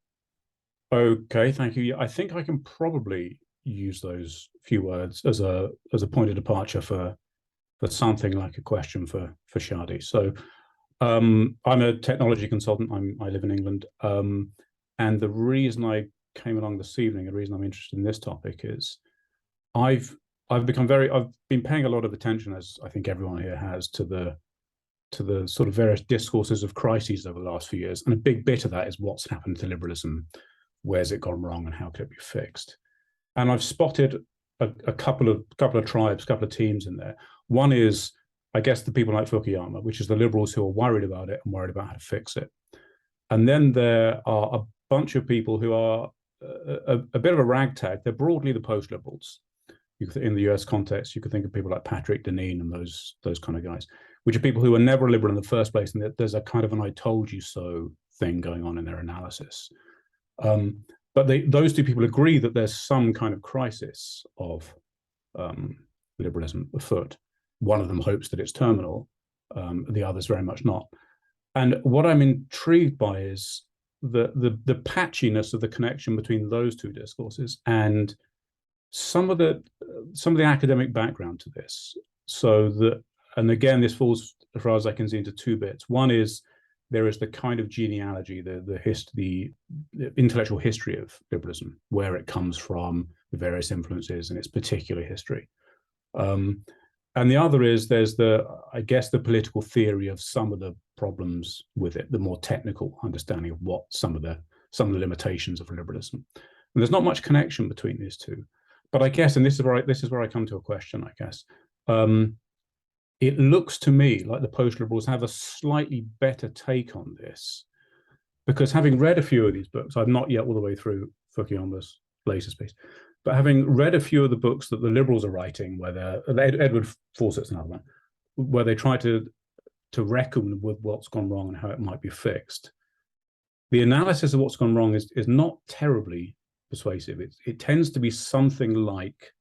Okay, thank you. I think I can probably use those few words as a point of departure for something like a question for Shadi. So I'm a technology consultant. I live in England. And the reason I came along this evening, the reason I'm interested in this topic is I've been paying a lot of attention, as I think everyone here has, to the sort of various discourses of crises over the last few years. And a big bit of that is what's happened to liberalism. Where's it gone wrong and how could it be fixed? And I've spotted a couple of tribes, a couple of teams in there. One is, I guess, the people like Fukuyama, which is the liberals who are worried about it and worried about how to fix it. And then there are a bunch of people who are a bit of a ragtag. They're broadly the post-liberals. In the US context, you could think of people like Patrick Deneen and those kind of guys, which are people who were never liberal in the first place, and there's a kind of an "I told you so" thing going on in their analysis. But those two people agree that there's some kind of crisis of liberalism afoot. One of them hopes that it's terminal, the others very much not. And what I'm intrigued by is the patchiness of the connection between those two discourses and some of the academic background to this. So that, and again, this falls, as far as I can see, into two bits. One is there is the kind of genealogy, the intellectual history of liberalism, where it comes from, the various influences, and its particular history. And the other is there's I guess the political theory of some of the problems with it, the more technical understanding of what some of the limitations of liberalism. And there's not much connection between these two. But I guess, and this is where I come to a question, I guess. It looks to me like the post-liberals have a slightly better take on this, because having read a few of these books, I'm not yet all the way through Fukuyama's latest piece, but having read a few of the books that the liberals are writing, where Edward Fawcett's another one, where they try to reckon with what's gone wrong and how it might be fixed, the analysis of what's gone wrong is not terribly persuasive. It tends to be something like,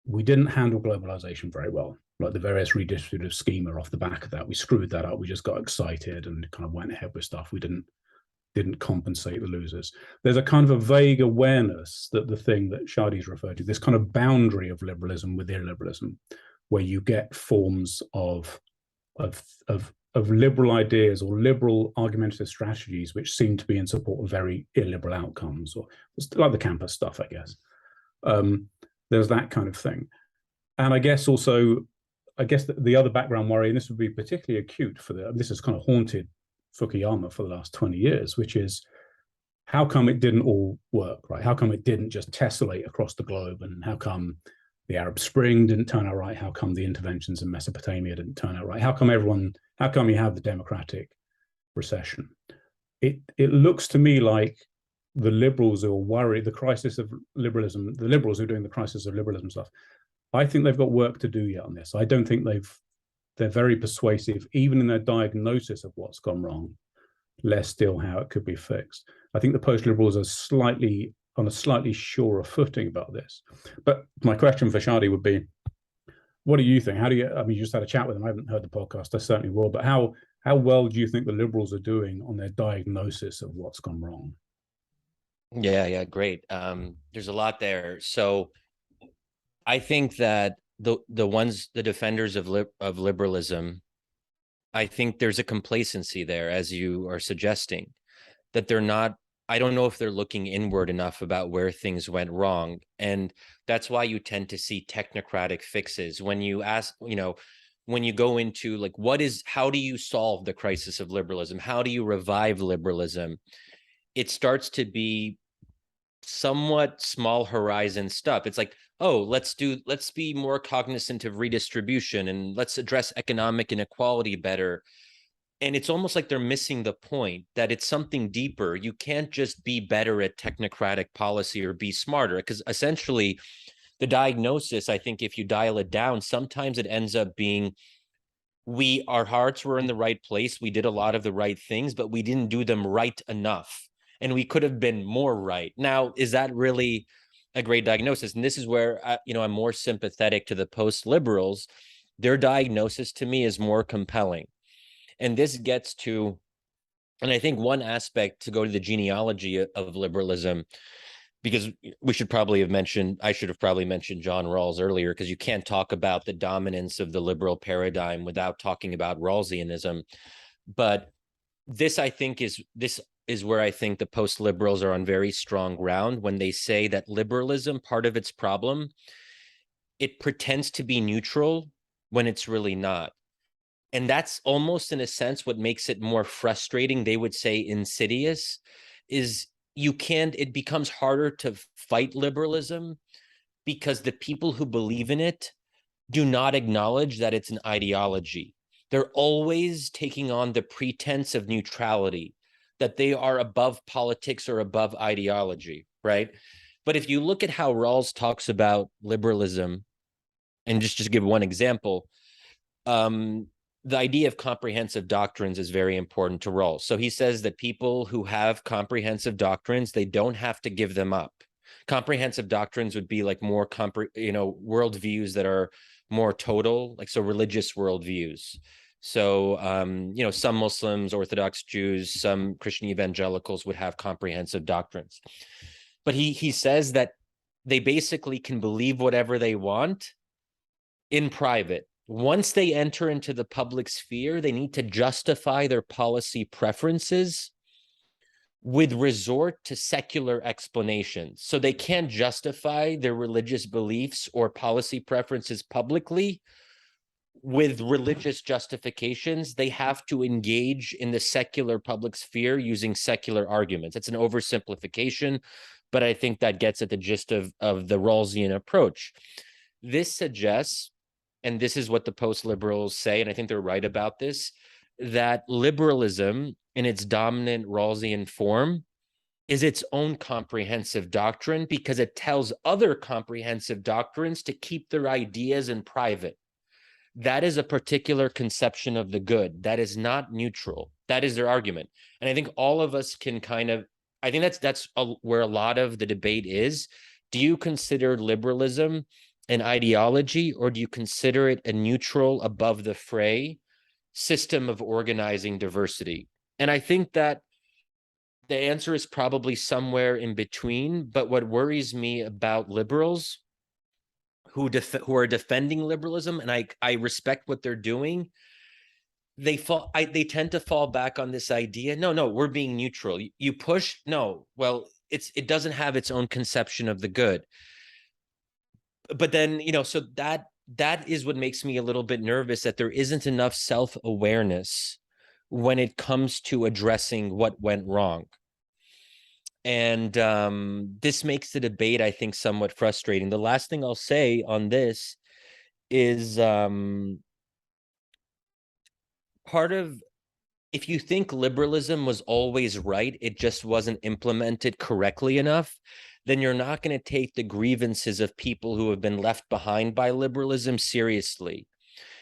we didn't handle globalization very well, like the various redistributive schema off the back of that. We screwed that up. We just got excited and kind of went ahead with stuff. We didn't compensate the losers. There's a kind of a vague awareness that the thing that Shadi's referred to, this kind of boundary of liberalism with illiberalism, where you get forms of liberal ideas or liberal argumentative strategies which seem to be in support of very illiberal outcomes, or like the campus stuff, I guess. There's that kind of thing. And I guess also, the other background worry, and this would be particularly acute this has kind of haunted Fukuyama for the last 20 years, which is, how come it didn't all work, right? How come it didn't just tessellate across the globe? And how come the Arab Spring didn't turn out right? How come the interventions in Mesopotamia didn't turn out right? How come you have the democratic recession? It looks to me like the liberals who are worried, the crisis of liberalism, the liberals who are doing the crisis of liberalism stuff, I think they've got work to do yet on this. I don't think they're very persuasive, even in their diagnosis of what's gone wrong, less still how it could be fixed. I think the post-liberals are on a slightly surer footing about this. But my question for Shadi would be, what do you think? You just had a chat with them. I haven't heard the podcast. I certainly will. But how well do you think the liberals are doing on their diagnosis of what's gone wrong?
Yeah, great. There's a lot there. So I think that the defenders of liberalism, I think there's a complacency there, as you are suggesting, that they're not, I don't know if they're looking inward enough about where things went wrong. And that's why you tend to see technocratic fixes. When you ask, when you go into like, how do you solve the crisis of liberalism? How do you revive liberalism? It starts to be somewhat small horizon stuff. It's like, oh, let's be more cognizant of redistribution, and let's address economic inequality better. And it's almost like they're missing the point, that it's something deeper. You can't just be better at technocratic policy or be smarter, because essentially the diagnosis, I think if you dial it down, sometimes it ends up being, our hearts were in the right place. We did a lot of the right things, but we didn't do them right enough. And we could have been more right. Now, is that really a great diagnosis? And this is where, I'm more sympathetic to the post-liberals. Their diagnosis to me is more compelling. And this gets to, and I think one aspect, to go to the genealogy of liberalism, because I should have probably mentioned John Rawls earlier, because you can't talk about the dominance of the liberal paradigm without talking about Rawlsianism. But this is where I think the post-liberals are on very strong ground when they say that liberalism, part of its problem, it pretends to be neutral when it's really not. And that's almost, in a sense, what makes it more frustrating, they would say insidious, is it becomes harder to fight liberalism because the people who believe in it do not acknowledge that it's an ideology. They're always taking on the pretense of neutrality, that they are above politics or above ideology, right? But if you look at how Rawls talks about liberalism, and just to give one example, the idea of comprehensive doctrines is very important to Rawls. So he says that people who have comprehensive doctrines, they don't have to give them up. Comprehensive doctrines would be like more, worldviews that are more total, like so religious worldviews. So, some Muslims, Orthodox Jews, some Christian evangelicals would have comprehensive doctrines. But he says that they basically can believe whatever they want in private. Once they enter into the public sphere, they need to justify their policy preferences with resort to secular explanations. So they can't justify their religious beliefs or policy preferences publicly with religious justifications. They have to engage in the secular public sphere using secular arguments. It's an oversimplification, but I think that gets at the gist of the Rawlsian approach. This suggests, and this is what the post-liberals say, and I think they're right about this, that liberalism in its dominant Rawlsian form is its own comprehensive doctrine because it tells other comprehensive doctrines to keep their ideas in private. that is a particular conception of the good. That is not neutral. That is their argument. And I think all of us can kind of, I think that's where a lot of the debate is. Do you consider liberalism an ideology, or do you consider it a neutral, above the fray system of organizing diversity? And I think that the answer is probably somewhere in between. But what worries me about liberals who are defending liberalism, and I respect what they're doing, they tend to fall back on this idea. No, we're being neutral. You push, no, well, it doesn't have its own conception of the good. But then, so that is what makes me a little bit nervous, that there isn't enough self-awareness when it comes to addressing what went wrong. And this makes the debate, I think, somewhat frustrating. The last thing I'll say on this is part of, if you think liberalism was always right, it just wasn't implemented correctly enough, then you're not going to take the grievances of people who have been left behind by liberalism seriously.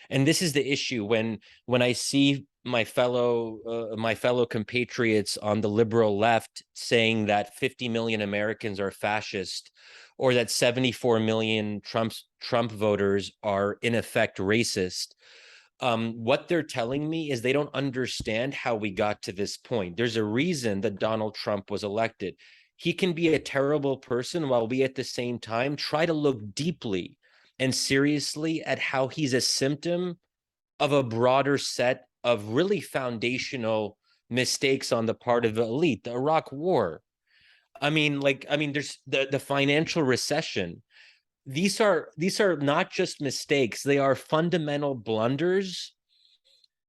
And this is the issue when I see my fellow compatriots on the liberal left saying that 50 million Americans are fascist, or that 74 million Trump voters are in effect racist. What they're telling me is they don't understand how we got to this point. There's a reason that Donald Trump was elected. He can be a terrible person while we at the same time try to look deeply and seriously at how he's a symptom of a broader set of really foundational mistakes on the part of the elite. The Iraq War. There's the financial recession. These are not just mistakes, they are fundamental blunders,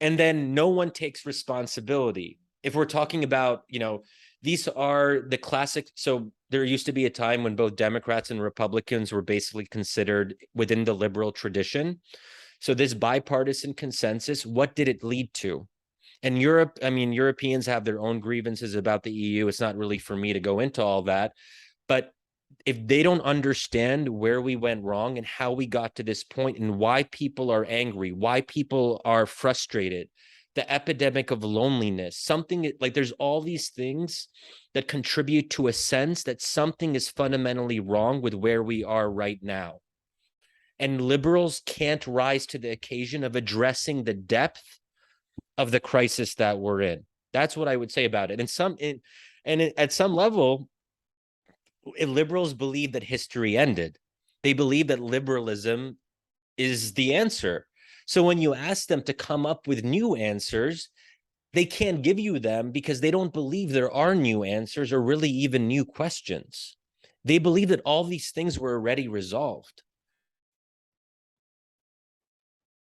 and then no one takes responsibility. If we're talking about, these are the classic. So there used to be a time when both Democrats and Republicans were basically considered within the liberal tradition. So this bipartisan consensus, what did it lead to? And Europeans have their own grievances about the EU. It's not really for me to go into all that. But if they don't understand where we went wrong and how we got to this point and why people are angry, why people are frustrated, the epidemic of loneliness, something like, there's all these things that contribute to a sense that something is fundamentally wrong with where we are right now. And liberals can't rise to the occasion of addressing the depth of the crisis that we're in. That's what I would say about it. At some level, liberals believe that history ended. They believe that liberalism is the answer. So when you ask them to come up with new answers, they can't give you them because they don't believe there are new answers or really even new questions. They believe that all these things were already resolved.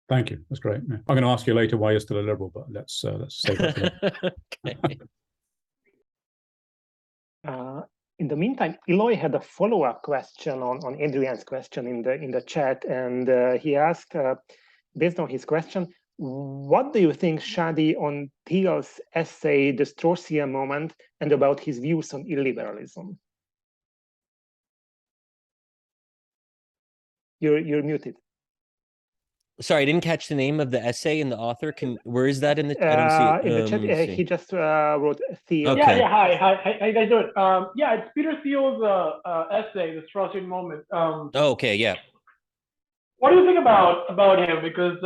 Thank you. That's great. Yeah. I'm going to ask you later why you're still a liberal, but let's save that for later.
Okay.
In the meantime, Eloy had a follow-up question on Adrian's question in the chat, and he asked, based on his question, what do you think, Shadi, on Thiel's essay, The Straussian Moment, and about his views on illiberalism? You're muted.
Sorry, I didn't catch the name of the essay and the author. Where is that in the? I don't see it.
In the chat, he just wrote Thiel.
Okay.
Yeah. Hi, how you guys doing? Yeah, it's Peter Thiel's essay, The Straussian Moment.
Okay, yeah.
What do you think about him? Because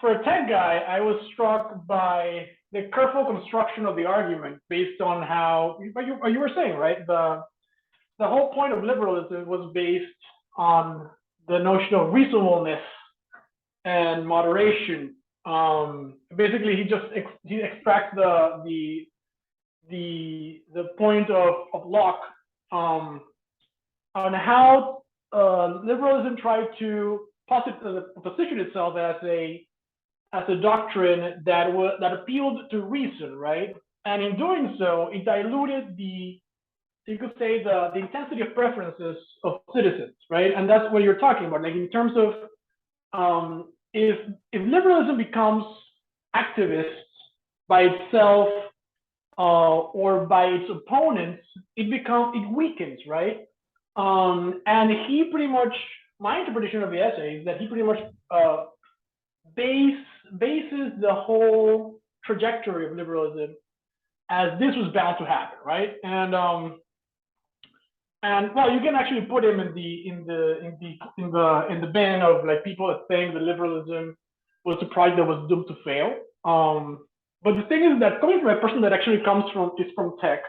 for a tech guy, I was struck by the careful construction of the argument based on how you were saying, right? The whole point of liberalism was based on the notion of reasonableness and moderation. Basically, he extracts the point of Locke on how liberalism tried to position itself as a doctrine that appealed to reason, right? And in doing so, it diluted you could say the intensity of preferences of citizens, right? And that's what you're talking about. Like in terms of if liberalism becomes activist by itself or by its opponents, it weakens, right? And he pretty much my interpretation of the essay is that he pretty much bases the whole trajectory of liberalism as this was bound to happen, right? And well, you can actually put him in the bin of like people that saying that liberalism was a project that was doomed to fail. But the thing is that coming from a person that actually is from tech,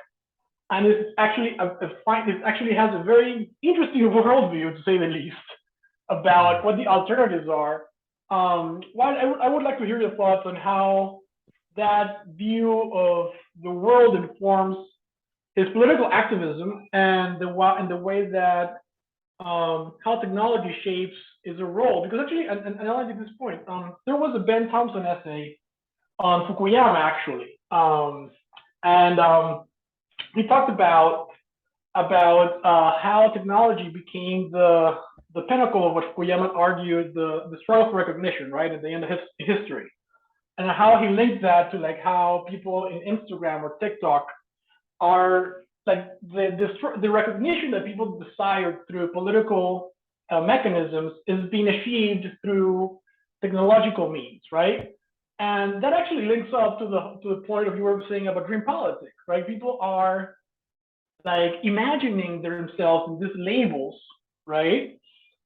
and is actually it actually has a very interesting worldview, to say the least, about what the alternatives are. I would like to hear your thoughts on how that view of the world informs his political activism and the way that how technology shapes his role. Because actually, and I like this point, there was a Ben Thompson essay on Fukuyama actually, and he talked about how technology became the pinnacle of what Fukuyama argued the struggle for recognition, right, at the end of history, and how he linked that to like how people in Instagram or TikTok are like the recognition that people desire through political mechanisms is being achieved through technological means, right? And that actually links up to the point of you were saying about dream politics, right? People are like imagining themselves in these labels, right?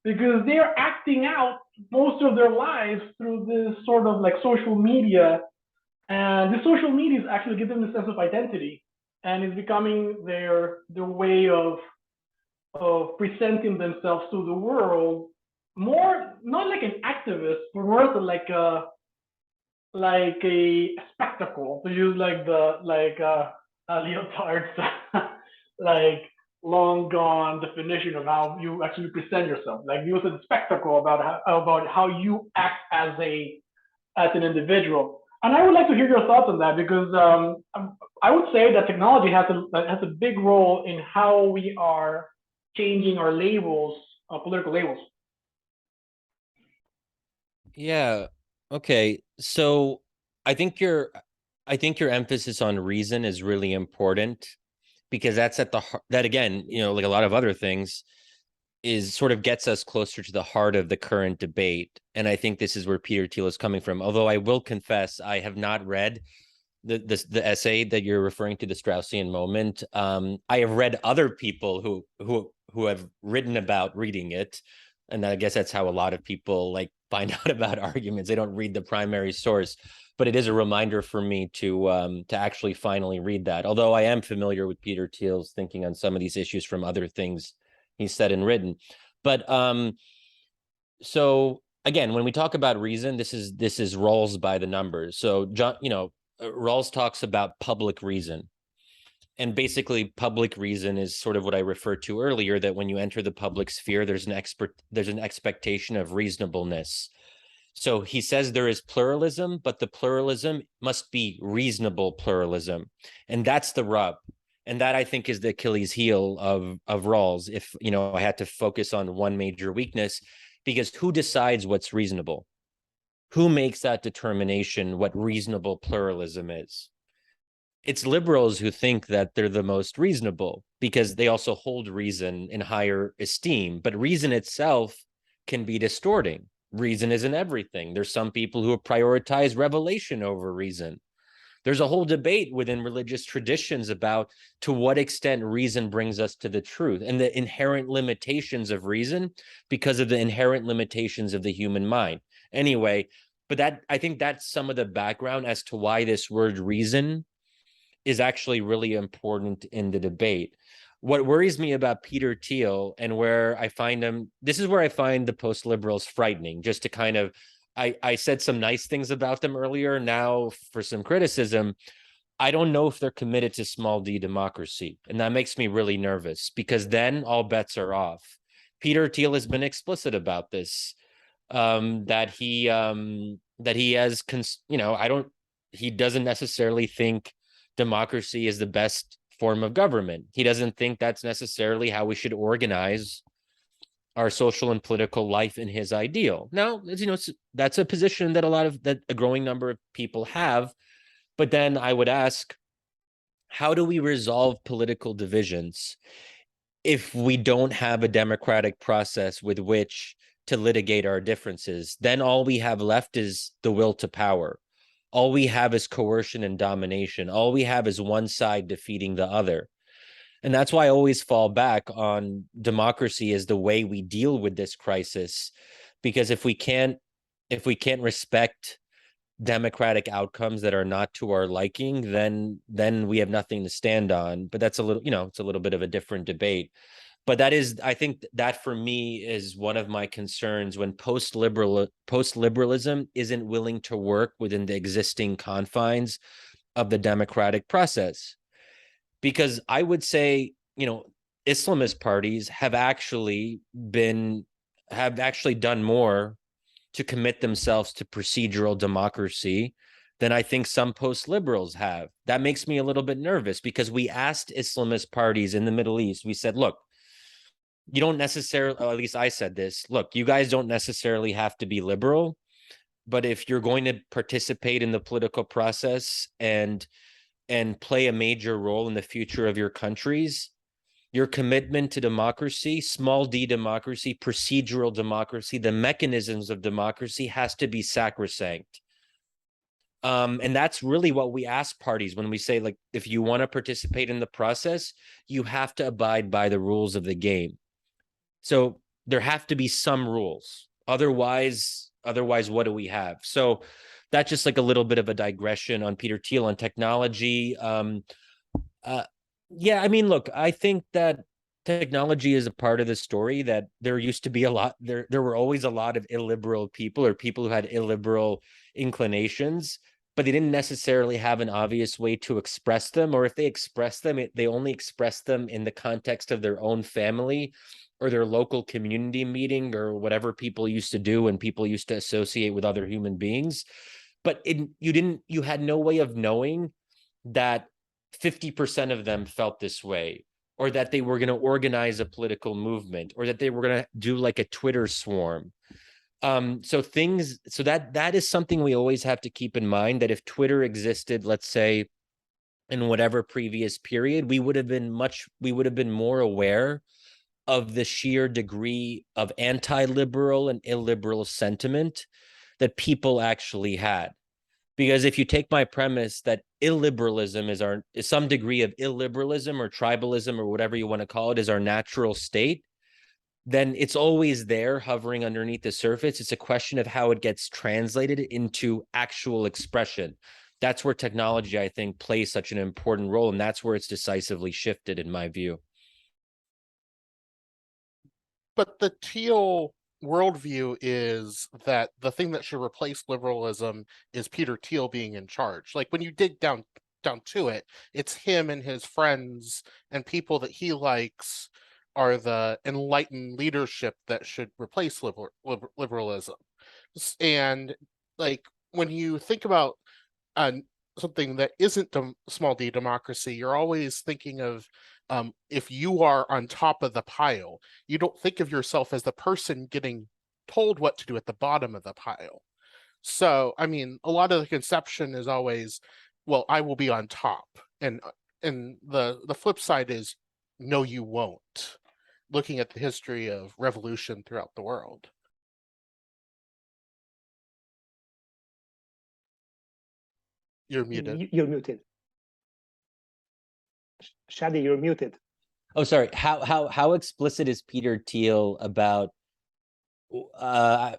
Because they're acting out most of their lives through this sort of like social media, and the social media is actually giving them a sense of identity, and is becoming their way of presenting themselves to the world, more not like an activist, but more like a spectacle, to use like Lyotard's like long gone definition of how you actually present yourself. Like use a spectacle about how you act as an individual. And I would like to hear your thoughts on that, because I would say that technology has a big role in how we are changing our labels, political labels.
Yeah. Okay. So I think your emphasis on reason is really important, because that's at the heart, that again, like a lot of other things, is sort of gets us closer to the heart of the current debate. And I think this is where Peter Thiel is coming from. Although I will confess, I have not read the essay that you're referring to, the Straussian moment. I have read other people who have written about reading it, and I guess that's how a lot of people like find out about arguments. They don't read the primary source, but it is a reminder for me to actually finally read that. Although I am familiar with Peter Thiel's thinking on some of these issues from other things he's said and written. But so again, when we talk about reason, this is Rawls by the numbers. So John, Rawls talks about public reason. And basically public reason is sort of what I referred to earlier, that when you enter the public sphere, there's an expectation of reasonableness. So he says there is pluralism, but the pluralism must be reasonable pluralism. And that's the rub. And that, I think, is the Achilles heel of Rawls. If, I had to focus on one major weakness, because who decides what's reasonable? Who makes that determination what reasonable pluralism is? It's liberals who think that they're the most reasonable, because they also hold reason in higher esteem. But reason itself can be distorting. Reason isn't everything. There's some people who prioritize revelation over reason. There's a whole debate within religious traditions about to what extent reason brings us to the truth, and the inherent limitations of reason because of the inherent limitations of the human mind. Anyway, but I think that's some of the background as to why this word reason is actually really important in the debate. What worries me about Peter Thiel, and where I find him, this is where I find the post-liberals frightening, just to kind of, I said some nice things about them earlier. Now for some criticism, I don't know if they're committed to small d democracy. And that makes me really nervous, because then all bets are off. Peter Thiel has been explicit about this, that he has, he doesn't necessarily think democracy is the best form of government. He doesn't think that's necessarily how we should organize our social and political life in his ideal. Now, that's a position that a growing number of people have. But then I would ask, how do we resolve political divisions if we don't have a democratic process with which to litigate our differences, then all we have left is the will to power. All we have is coercion and domination. All we have is one side defeating the other. And that's why I always fall back on democracy as the way we deal with this crisis. Because if we can't respect democratic outcomes that are not to our liking, then we have nothing to stand on. But that's a little, it's a little bit of a different debate. But I think that for me is one of my concerns when post-liberalism isn't willing to work within the existing confines of the democratic process. Because I would say, Islamist parties have actually done more to commit themselves to procedural democracy than I think some post-liberals have. That makes me a little bit nervous because we asked Islamist parties in the Middle East, we said, look, you don't necessarily, or at least I said this, look, you guys don't necessarily have to be liberal, but if you're going to participate in the political process and play a major role in the future of your countries, your commitment to democracy, small d democracy, procedural democracy, the mechanisms of democracy has to be sacrosanct. And that's really what we ask parties when we say, like, if you want to participate in the process, you have to abide by the rules of the game. So there have to be some rules. Otherwise, what do we have? So that's just like a little bit of a digression on Peter Thiel on technology. Yeah, I mean, look, I think that technology is a part of the story, that there used to be there were always a lot of illiberal people or people who had illiberal inclinations, but they didn't necessarily have an obvious way to express them. Or if they expressed them, they only expressed them in the context of their own family or their local community meeting or whatever people used to do when people used to associate with other human beings. But you had no way of knowing that 50% of them felt this way, or that they were going to organize a political movement, or that they were going to do like a Twitter swarm. So that is something we always have to keep in mind, that if Twitter existed, let's say in whatever previous period, we would have been more aware of the sheer degree of anti-liberal and illiberal sentiment that people actually had. Because if you take my premise that illiberalism is some degree of illiberalism or tribalism or whatever you want to call it is our natural state, then it's always there hovering underneath the surface. It's a question of how it gets translated into actual expression. That's where technology, I think, plays such an important role, and that's where it's decisively shifted, in my view.
But the Thiel worldview is that the thing that should replace liberalism is Peter Thiel being in charge. Like, when you dig down to it, it's him and his friends and people that he likes are the enlightened leadership that should replace liberalism. And like, when you think about something that isn't small d democracy, you're always thinking of if you are on top of the pile, you don't think of yourself as the person getting told what to do at the bottom of the pile. So, I mean, a lot of the conception is always, well, I will be on top. And the flip side is, no, you won't. Looking at the history of revolution throughout the world. You're muted.
You're muted. Shadi, you're muted.
Oh, sorry. How explicit is Peter Thiel about?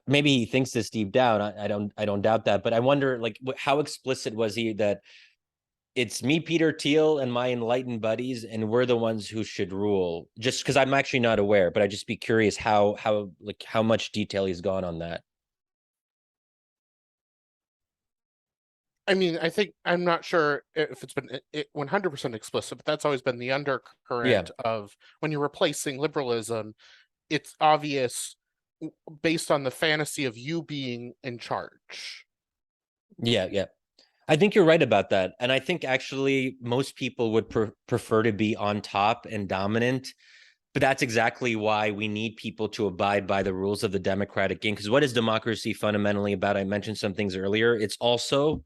Maybe he thinks this deep down. I don't doubt that. But I wonder, like, how explicit was he that it's me, Peter Thiel, and my enlightened buddies, and we're the ones who should rule? Just because I'm actually not aware, but I'd just be curious how much detail he's gone on that.
I mean, I'm not sure if it's been 100% explicit, but that's always been the undercurrent of when you're replacing liberalism, it's obvious based on the fantasy of you being in charge.
Yeah. I think you're right about that. And I think actually most people would prefer to be on top and dominant. But that's exactly why we need people to abide by the rules of the democratic game. Because what is democracy fundamentally about? I mentioned some things earlier. It's about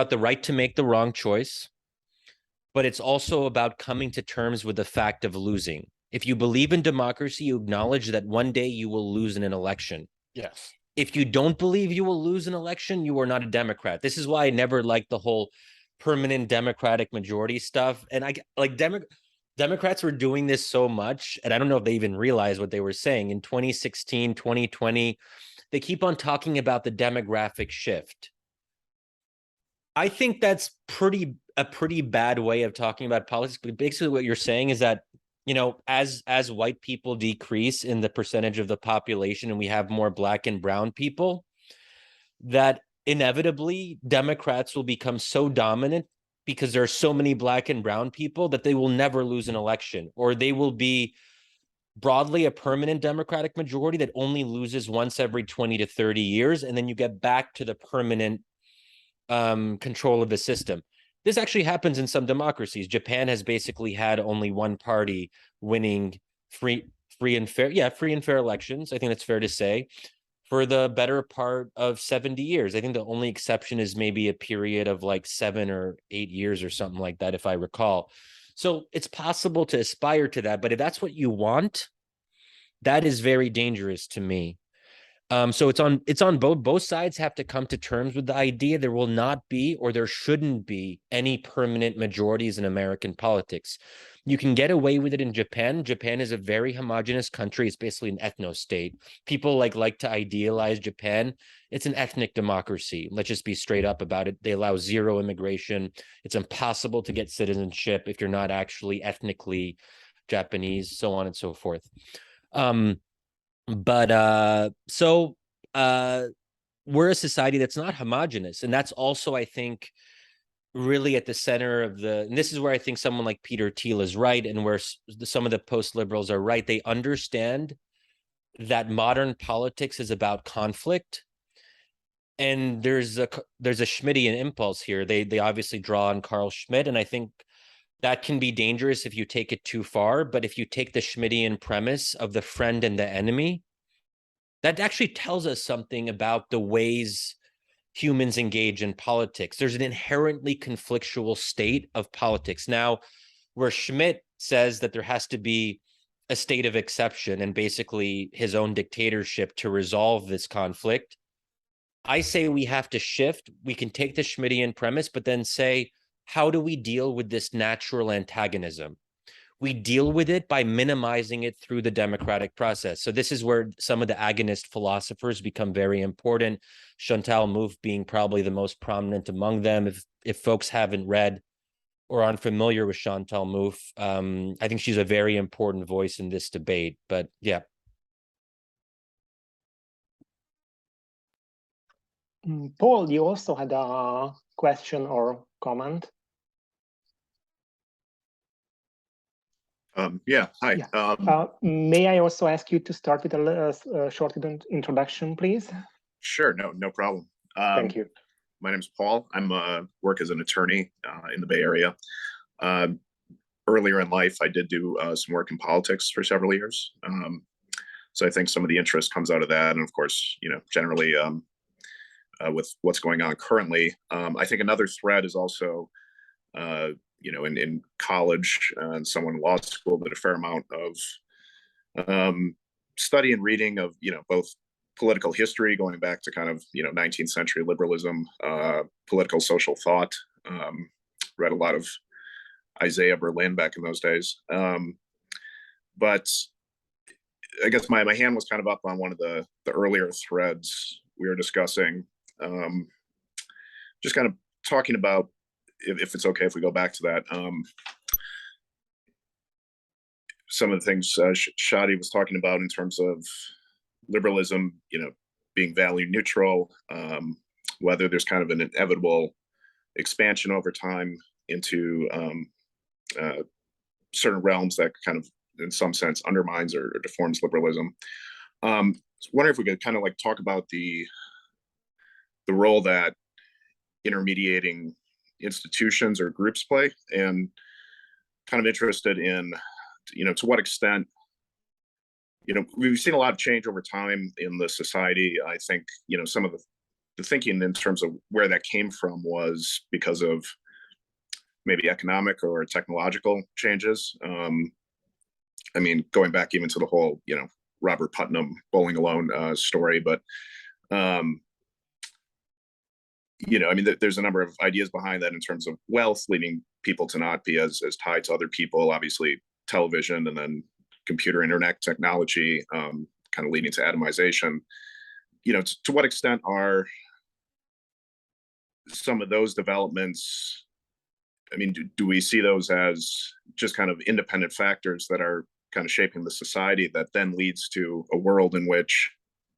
the right to make the wrong choice. but it's also about coming to terms with the fact of losing. If you believe in democracy, you acknowledge that one day you will lose in an election.
Yes.
If you don't believe you will lose an election, you are not a Democrat. This is why I never liked the whole permanent Democratic majority stuff. And I like Democrats were doing this so much, and I don't know if they even realized what they were saying in 2016, 2020. They keep on talking about the demographic shift. I think that's a pretty bad way of talking about politics. But basically what you're saying is that, you know, as white people decrease in the percentage of the population and we have more black and brown people, that inevitably Democrats will become so dominant because there are so many black and brown people that they will never lose an election, or they will be broadly a permanent Democratic majority that only loses once every 20 to 30 years. And then you get back to the permanent control of the system. This actually happens in some democracies. Japan has basically had only one party winning free and fair elections. I think that's fair to say, for the better part of 70 years. I think the only exception is maybe a period of like 7 or 8 years or something like that, if I recall. So it's possible to aspire to that, but if that's what you want, that is very dangerous to me. So it's on both sides have to come to terms with the idea there will not be, or there shouldn't be, any permanent majorities in American politics. You can get away with it in Japan. Japan is a very homogenous country. It's basically an ethno-state. People like to idealize Japan. It's an ethnic democracy. Let's just be straight up about it. They allow zero immigration. It's impossible to get citizenship if you're not actually ethnically Japanese, so on and so forth. We're a society that's not homogenous, and that's also, I think, really at the center of and this is where I think someone like Peter Thiel is right, and where some of the post-liberals are right. They understand that modern politics is about conflict, and there's a Schmittian impulse here. They obviously draw on Carl Schmitt, and I think that can be dangerous if you take it too far. But if you take the Schmittian premise of the friend and the enemy, that actually tells us something about the ways humans engage in politics. There's an inherently conflictual state of politics. Now, where Schmitt says that there has to be a state of exception and basically his own dictatorship to resolve this conflict, I say we have to shift. We can take the Schmittian premise, but then say, how do we deal with this natural antagonism? We deal with it by minimizing it through the democratic process. So this is where some of the agonist philosophers become very important. Chantal Mouffe being probably the most prominent among them. If folks haven't read or aren't familiar with Chantal Mouffe, I think she's a very important voice in this debate. But yeah.
Paul, you also had a question or comment?
Yeah, hi.
Yeah. May I also ask you to start with a short introduction, please?
Sure, no problem.
Thank you.
My name is Paul. I'm work as an attorney in the Bay Area. Earlier in life, I did do some work in politics for several years. So I think some of the interest comes out of that. And of course, you know, generally with what's going on currently, I think another thread is also, you know, in college and someone in law school did a fair amount of study and reading of, you know, both political history going back to kind of, you know, 19th century liberalism, political social thought, read a lot of Isaiah Berlin back in those days. But I guess my hand was kind of up on one of the earlier threads we were discussing, just kind of talking about, if it's okay if we go back to that, some of the things Shadi was talking about in terms of liberalism, you know, being value neutral, whether there's kind of an inevitable expansion over time into certain realms that kind of, in some sense, undermines or deforms liberalism. I was wondering if we could kind of like talk about the role that intermediating institutions or groups play, and kind of interested in, you know, to what extent, you know, we've seen a lot of change over time in the society. I think, you know, some of the thinking in terms of where that came from was because of maybe economic or technological changes. I mean, going back even to the whole, Robert Putnam bowling alone story, but I mean, there's a number of ideas behind that in terms of wealth leading people to not be as tied to other people. Obviously, television and then computer internet technology kind of leading to atomization. To what extent are some of those developments, I mean, do we see those as just kind of independent factors that are kind of shaping the society that then leads to a world in which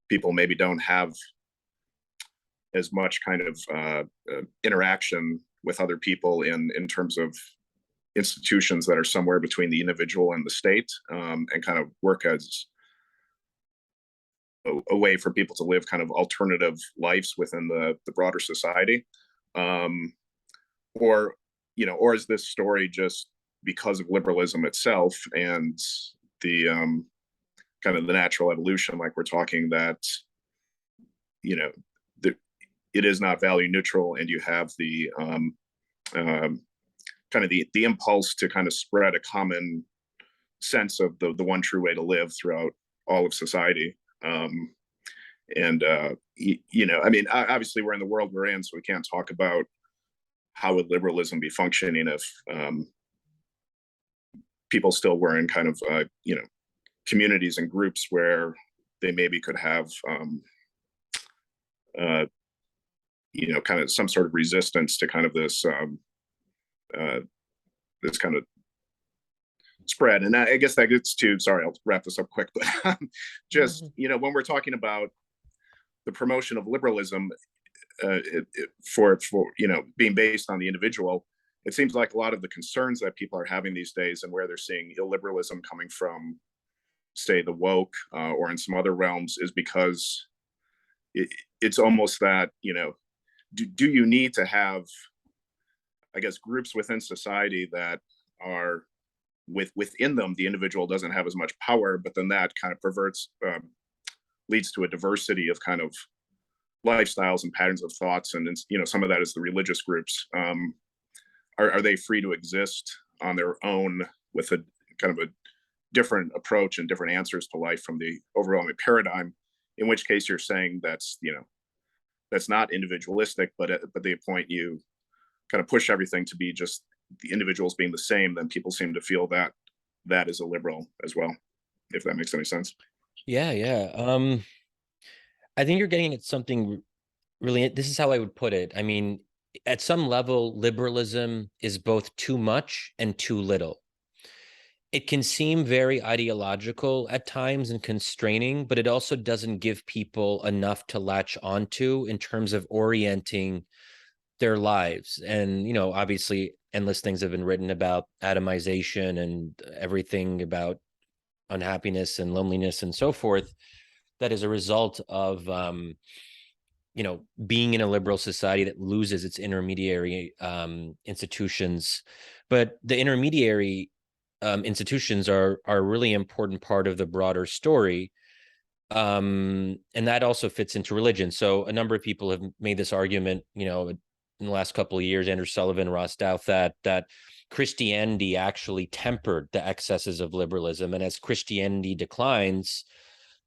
people maybe don't have as much kind of interaction with other people in terms of institutions that are somewhere between the individual and the state, and kind of work as a way for people to live kind of alternative lives within the broader society, or is this story just because of liberalism itself and the kind of the natural evolution, like we're talking, that it is not value neutral, and you have the kind of the impulse to kind of spread a common sense of the one true way to live throughout all of society. I mean, obviously we're in the world we're in, so we can't talk about how would liberalism be functioning if people still were in kind of communities and groups where they maybe could have kind of some sort of resistance to kind of this this kind of spread. And I guess that gets to, sorry, I'll wrap this up quick, but just when we're talking about the promotion of liberalism, for being based on the individual, it seems like a lot of the concerns that people are having these days and where they're seeing illiberalism coming from, say, the woke or in some other realms, is because it's almost that, do you need to have, I guess, groups within society that are within them, the individual doesn't have as much power, but then that kind of perverts, leads to a diversity of kind of lifestyles and patterns of thoughts. And, some of that is the religious groups. Are they free to exist on their own with a kind of a different approach and different answers to life from the overwhelming paradigm? In which case you're saying that's not individualistic, but at the point you kind of push everything to be just the individuals being the same, then people seem to feel that that is illiberal as well, if that makes any sense.
Yeah. I think you're getting at something really, this is how I would put it. I mean, at some level, liberalism is both too much and too little. It can seem very ideological at times and constraining, but it also doesn't give people enough to latch onto in terms of orienting their lives. And, obviously endless things have been written about atomization and everything about unhappiness and loneliness and so forth, that is a result of, being in a liberal society that loses its intermediary institutions. But the intermediary institutions are a really important part of the broader story. And that also fits into religion. So a number of people have made this argument, in the last couple of years, Andrew Sullivan, Ross Douthat, that Christianity actually tempered the excesses of liberalism. And as Christianity declines,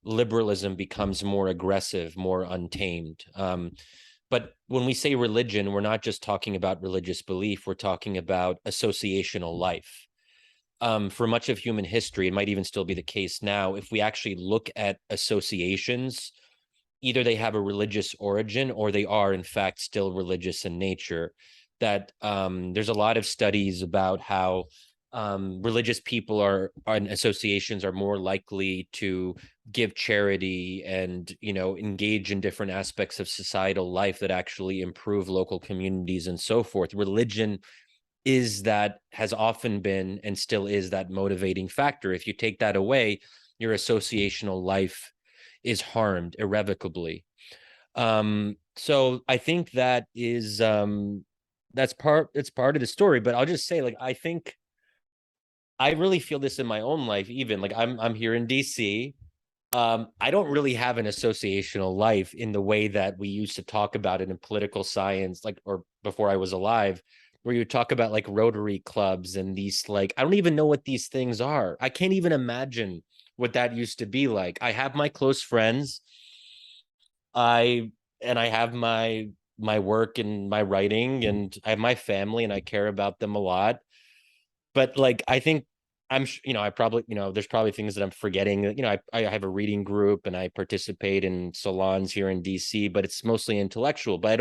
liberalism becomes more aggressive, more untamed. But when we say religion, we're not just talking about religious belief, we're talking about associational life. For much of human history, it might even still be the case now, if we actually look at associations, either they have a religious origin or they are in fact still religious in nature. That there's a lot of studies about how religious people and associations are more likely to give charity and engage in different aspects of societal life that actually improve local communities and so forth. Religion has often been and still is that motivating factor. If you take that away, your associational life is harmed irrevocably. So I think that is it's part of the story. But I'll just say, I think I really feel this in my own life, even I'm here in DC. I don't really have an associational life in the way that we used to talk about it in political science, or before I was alive. where you talk about like Rotary clubs and these, like, I don't even know what these things are. I can't even imagine what that used to be like. I have my close friends. I have my work and my writing, and I have my family, and I care about them a lot. But like, I think I probably, there's probably things that I'm forgetting. I have a reading group and I participate in salons here in DC, but it's mostly intellectual. But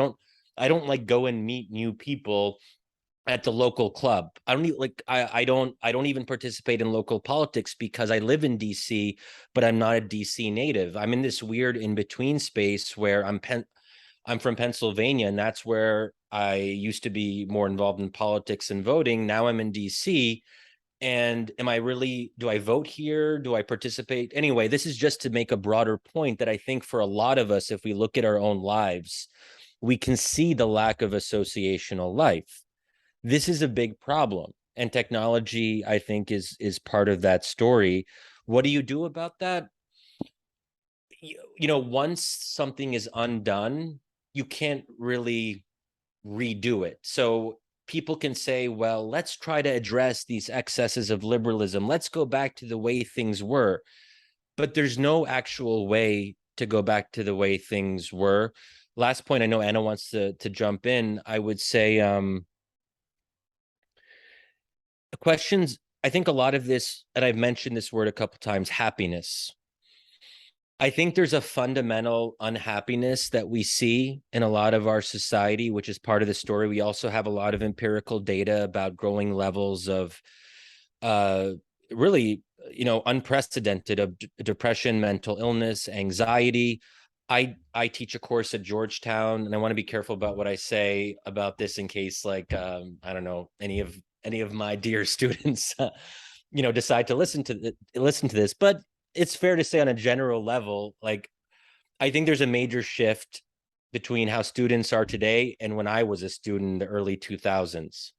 I don't like go and meet new people at the local club. I don't even participate in local politics because I live in DC, but I'm not a DC native. I'm in this weird in-between space where I'm from Pennsylvania, and that's where I used to be more involved in politics and voting. Now I'm in DC. And do I vote here? Do I participate? Anyway, this is just to make a broader point that I think for a lot of us, if we look at our own lives, we can see the lack of associational life. This is a big problem. And technology, I think, is part of that story. What do you do about that? Once something is undone, you can't really redo it. So people can say, well, let's try to address these excesses of liberalism. Let's go back to the way things were. But there's no actual way to go back to the way things were. Last point, I know Anna wants to jump in. I would say questions, I think a lot of this, and I've mentioned this word a couple times, happiness. I think there's a fundamental unhappiness that we see in a lot of our society, which is part of the story. We also have a lot of empirical data about growing levels of really, unprecedented of depression, mental illness, anxiety. I teach a course at Georgetown, and I want to be careful about what I say about this in case, like, I don't know, any of my dear students, decide to listen to this, but it's fair to say on a general level, like, I think there's a major shift between how students are today and when I was a student in the early 2000s.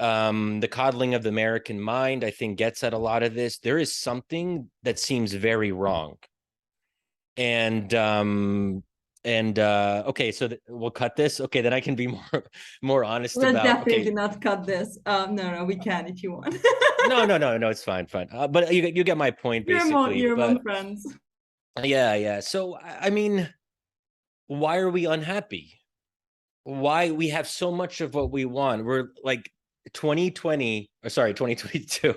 The coddling of the American mind, I think, gets at a lot of this. There is something that seems very wrong. And okay, so we'll cut this. Okay, then I can be more honest
We'll
about.
definitely not cut this. No, we can if you want.
No, it's fine. But you get my point, basically.
You're among friends.
Yeah. So, I mean, why are we unhappy? Why we have so much of what we want? We're like 2022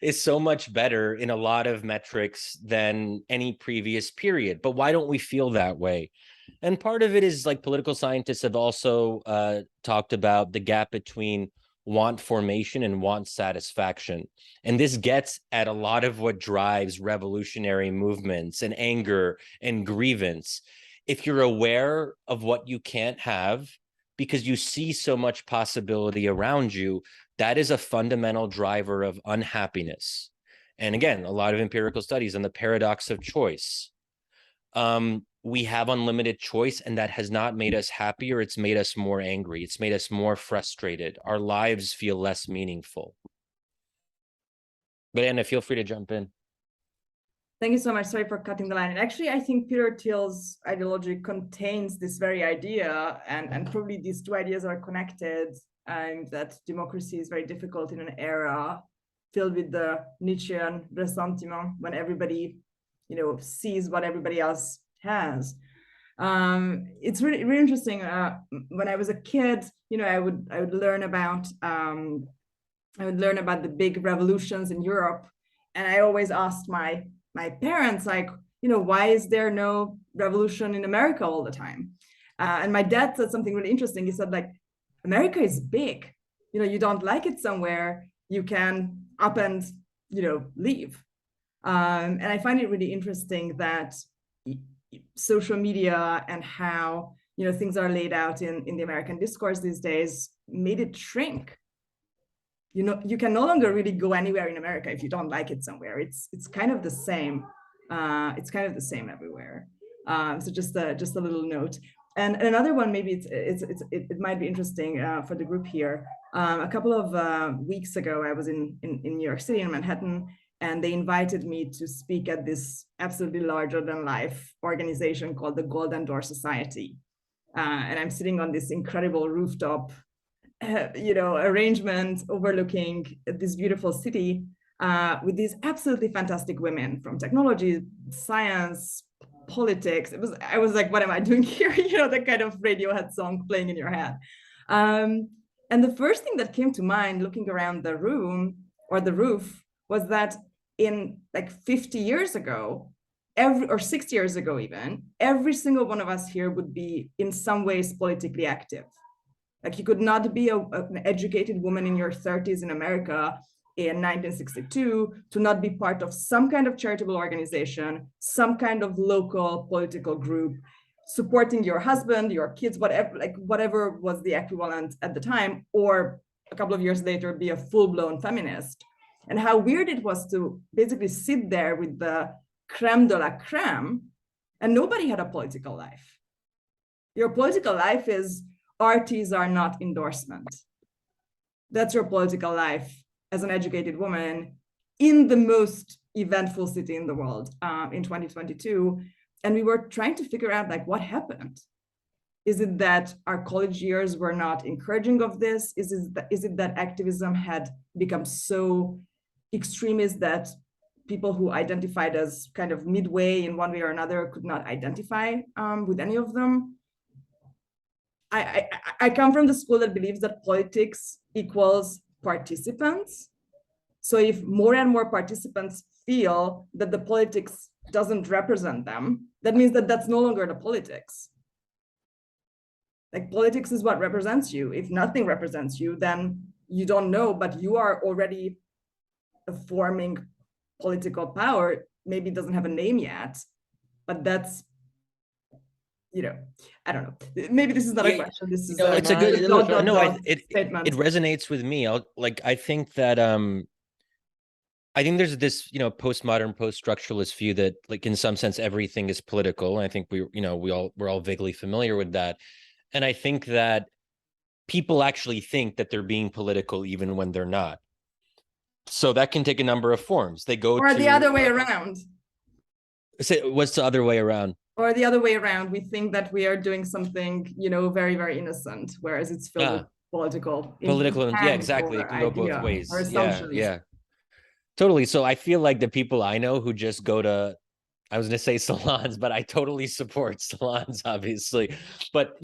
is so much better in a lot of metrics than any previous period. But why don't we feel that way? And part of it is, like, political scientists have also talked about the gap between want formation and want satisfaction. And this gets at a lot of what drives revolutionary movements and anger and grievance. If you're aware of what you can't have because you see so much possibility around you, that is a fundamental driver of unhappiness. And again, a lot of empirical studies on the paradox of choice. We have unlimited choice, and that has not made us happier. It's made us more angry. It's made us more frustrated. Our lives feel less meaningful. But Anna, feel free to jump in.
Thank you so much. Sorry for cutting the line. And actually, I think Peter Thiel's ideology contains this very idea, and probably these two ideas are connected, and that democracy is very difficult in an era filled with the Nietzschean ressentiment, when everybody, sees what everybody else has. It's really, really interesting. When I was a kid, I would learn about the big revolutions in Europe, and I always asked my parents, like, why is there no revolution in America all the time? And my dad said something really interesting. He said, like, America is big. You don't like it somewhere, you can up and leave. And I find it really interesting that social media and how things are laid out in the American discourse these days made it shrink. You can no longer really go anywhere in America if you don't like it somewhere. It's kind of the same. It's kind of the same everywhere. So just a little note. And another one, maybe it might be interesting for the group here. A couple of weeks ago, I was in New York City, in Manhattan, and they invited me to speak at this absolutely larger than life organization called the Golden Door Society. And I'm sitting on this incredible rooftop arrangement overlooking this beautiful city with these absolutely fantastic women from technology, science, politics. I was like, what am I doing here? The kind of Radiohead song playing in your head. And the first thing that came to mind looking around the room or the roof was that in like 50 years ago, or 60 years ago even, every single one of us here would be in some ways politically active. Like you could not be an educated woman in your 30s in America in 1962 to not be part of some kind of charitable organization, some kind of local political group, supporting your husband, your kids, whatever was the equivalent at the time, or a couple of years later be a full-blown feminist. And how weird it was to basically sit there with the creme de la creme, and nobody had a political life. Your political life is RTs are not endorsement. That's your political life as an educated woman in the most eventful city in the world in 2022. And we were trying to figure out like what happened. Is it that our college years were not encouraging of this? Is it that activism had become so extremist that people who identified as kind of midway in one way or another could not identify with any of them? I come from the school that believes that politics equals participants. So if more and more participants feel that the politics doesn't represent them, that means that that's no longer the politics. Like politics is what represents you. If nothing represents you, then you don't know, but you are already forming political power. Maybe it doesn't have a name yet, but that's, I don't know. Maybe this is not a question. This is
it's a good
statement.
It resonates with me. I think that I think there's this postmodern, post-structuralist view that like in some sense everything is political. And I think we're all vaguely familiar with that. And I think that people actually think that they're being political even when they're not. So that can take a number of forms. They go
or the other way around.
What's the other way around?
Or the other way around, we think that we are doing something, very, very innocent, whereas it's filled with political.
Yeah, exactly. It can go both ways.
Or assumptions.
Yeah, totally. So I feel like the people I know who just go to, I was going to say salons, but I totally support salons, obviously. But,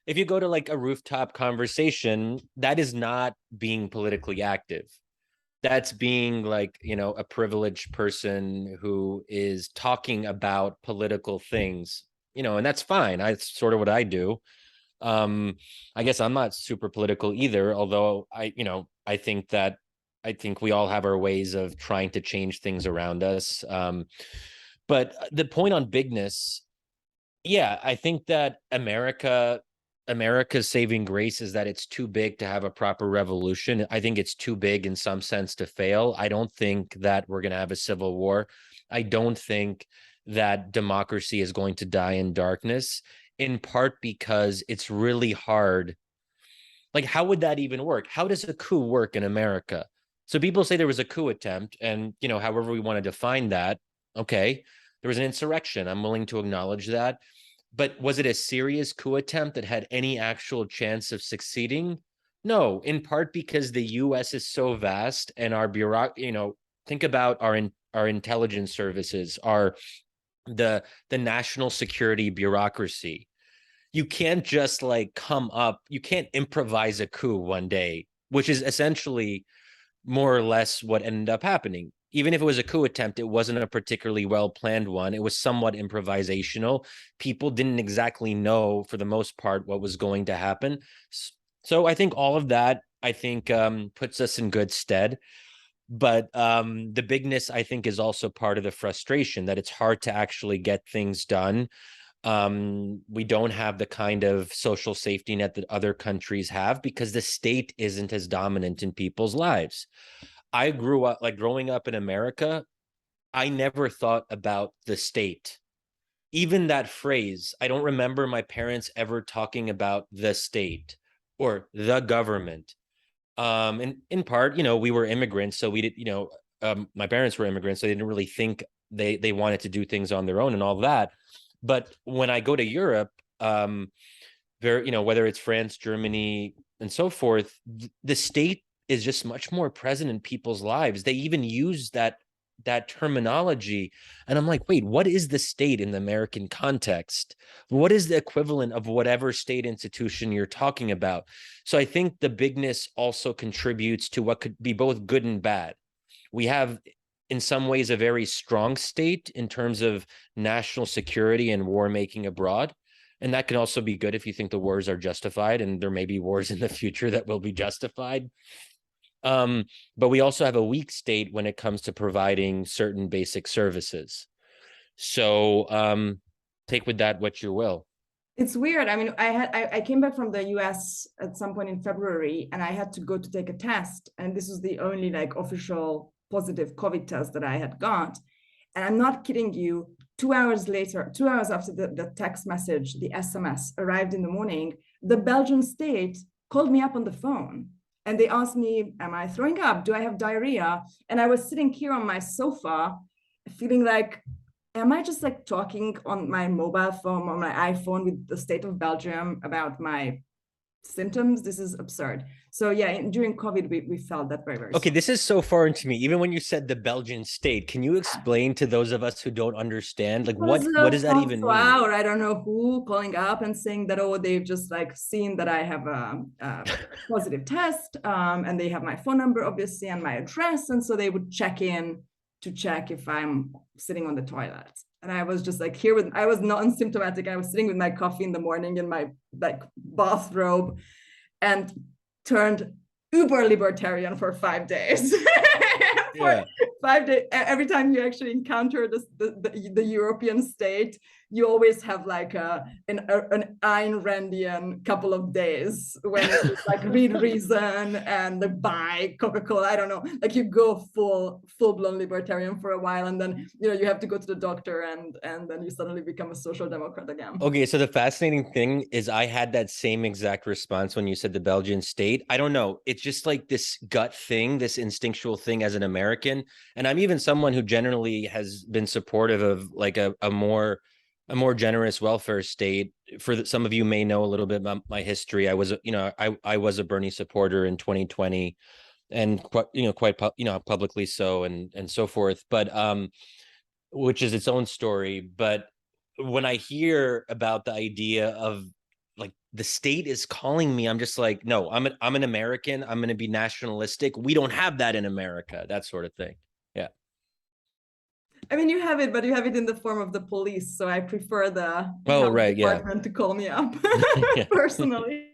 if you go to like a rooftop conversation, that is not being politically active. That's being like, a privileged person who is talking about political things, and that's fine. That's sort of what I do. I guess I'm not super political either, although I think we all have our ways of trying to change things around us. But the point on bigness, yeah, I think that America's saving grace is that it's too big to have a proper revolution. I think it's too big in some sense to fail. I don't think that we're going to have a civil war. I don't think that democracy is going to die in darkness, in part because it's really hard. Like, how would that even work? How does a coup work in America? So people say there was a coup attempt, and, however we want to define that, okay, there was an insurrection. I'm willing to acknowledge that. But was it a serious coup attempt that had any actual chance of succeeding? No, in part because the U.S. is so vast, and our think about our intelligence services, the national security bureaucracy. You can't just you can't improvise a coup one day, which is essentially more or less what ended up happening. Even if it was a coup attempt, it wasn't a particularly well-planned one. It was somewhat improvisational. People didn't exactly know, for the most part, what was going to happen. So I think all of that, puts us in good stead. But the bigness, I think, is also part of the frustration that it's hard to actually get things done. We don't have the kind of social safety net that other countries have because the state isn't as dominant in people's lives. I grew up, growing up in America, I never thought about the state. Even that phrase, I don't remember my parents ever talking about the state or the government. And in part, we were immigrants, so we did, my parents were immigrants, so they didn't really think they wanted to do things on their own and all that. But when I go to Europe, very, whether it's France, Germany, and so forth, the state is just much more present in people's lives. They even use that terminology. And I'm like, wait, what is the state in the American context? What is the equivalent of whatever state institution you're talking about? So I think the bigness also contributes to what could be both good and bad. We have, in some ways, a very strong state in terms of national security and war making abroad. And that can also be good if you think the wars are justified, and there may be wars in the future that will be justified. But we also have a weak state when it comes to providing certain basic services. So take with that what you will.
It's weird. I mean, I came back from the US at some point in February, and I had to go to take a test. And this was the only like official positive COVID test that I had got. And I'm not kidding you, 2 hours later, 2 hours after the text message, the SMS arrived in the morning, the Belgian state called me up on the phone. And they asked me, am I throwing up? Do I have diarrhea? And I was sitting here on my sofa feeling like, am I just like talking on my mobile phone, on my iPhone with the state of Belgium about my symptoms? This is absurd. So yeah, during COVID, we felt that very, very
Okay,
strong.
this is so foreign to me. Even when you said the Belgian state, can you explain to those of us who don't understand, like what does that even mean?
Or I don't know who calling up and saying that, oh, they've just like seen that I have a positive test, and they have my phone number, obviously, and my address. And so they would check in to check if I'm sitting on the toilet. And I was just like I was non-symptomatic. I was sitting with my coffee in the morning in my like bathrobe and turned uber libertarian for 5 days.
Yeah.
5 days, every time you actually encounter the European state, you always have like an Ayn Randian couple of days when you like read Reason and buy Coca-Cola. I don't know, like you go full-blown libertarian for a while, and then you have to go to the doctor, and then you suddenly become a social democrat again.
Okay, so the fascinating thing is I had that same exact response when you said the Belgian state. I don't know. It's just like this gut thing, this instinctual thing as an American. And I'm even someone who generally has been supportive of like a more generous welfare state. Some of you may know a little bit about my history. I was, I was a Bernie supporter in 2020, and quite publicly so, and so forth. But which is its own story. But when I hear about the idea of like the state is calling me, I'm just like, no, I'm an American. I'm going to be nationalistic. We don't have that in America, that sort of thing. Yeah.
I mean, you have it, but you have it in the form of the police. So I prefer the department to call me up personally.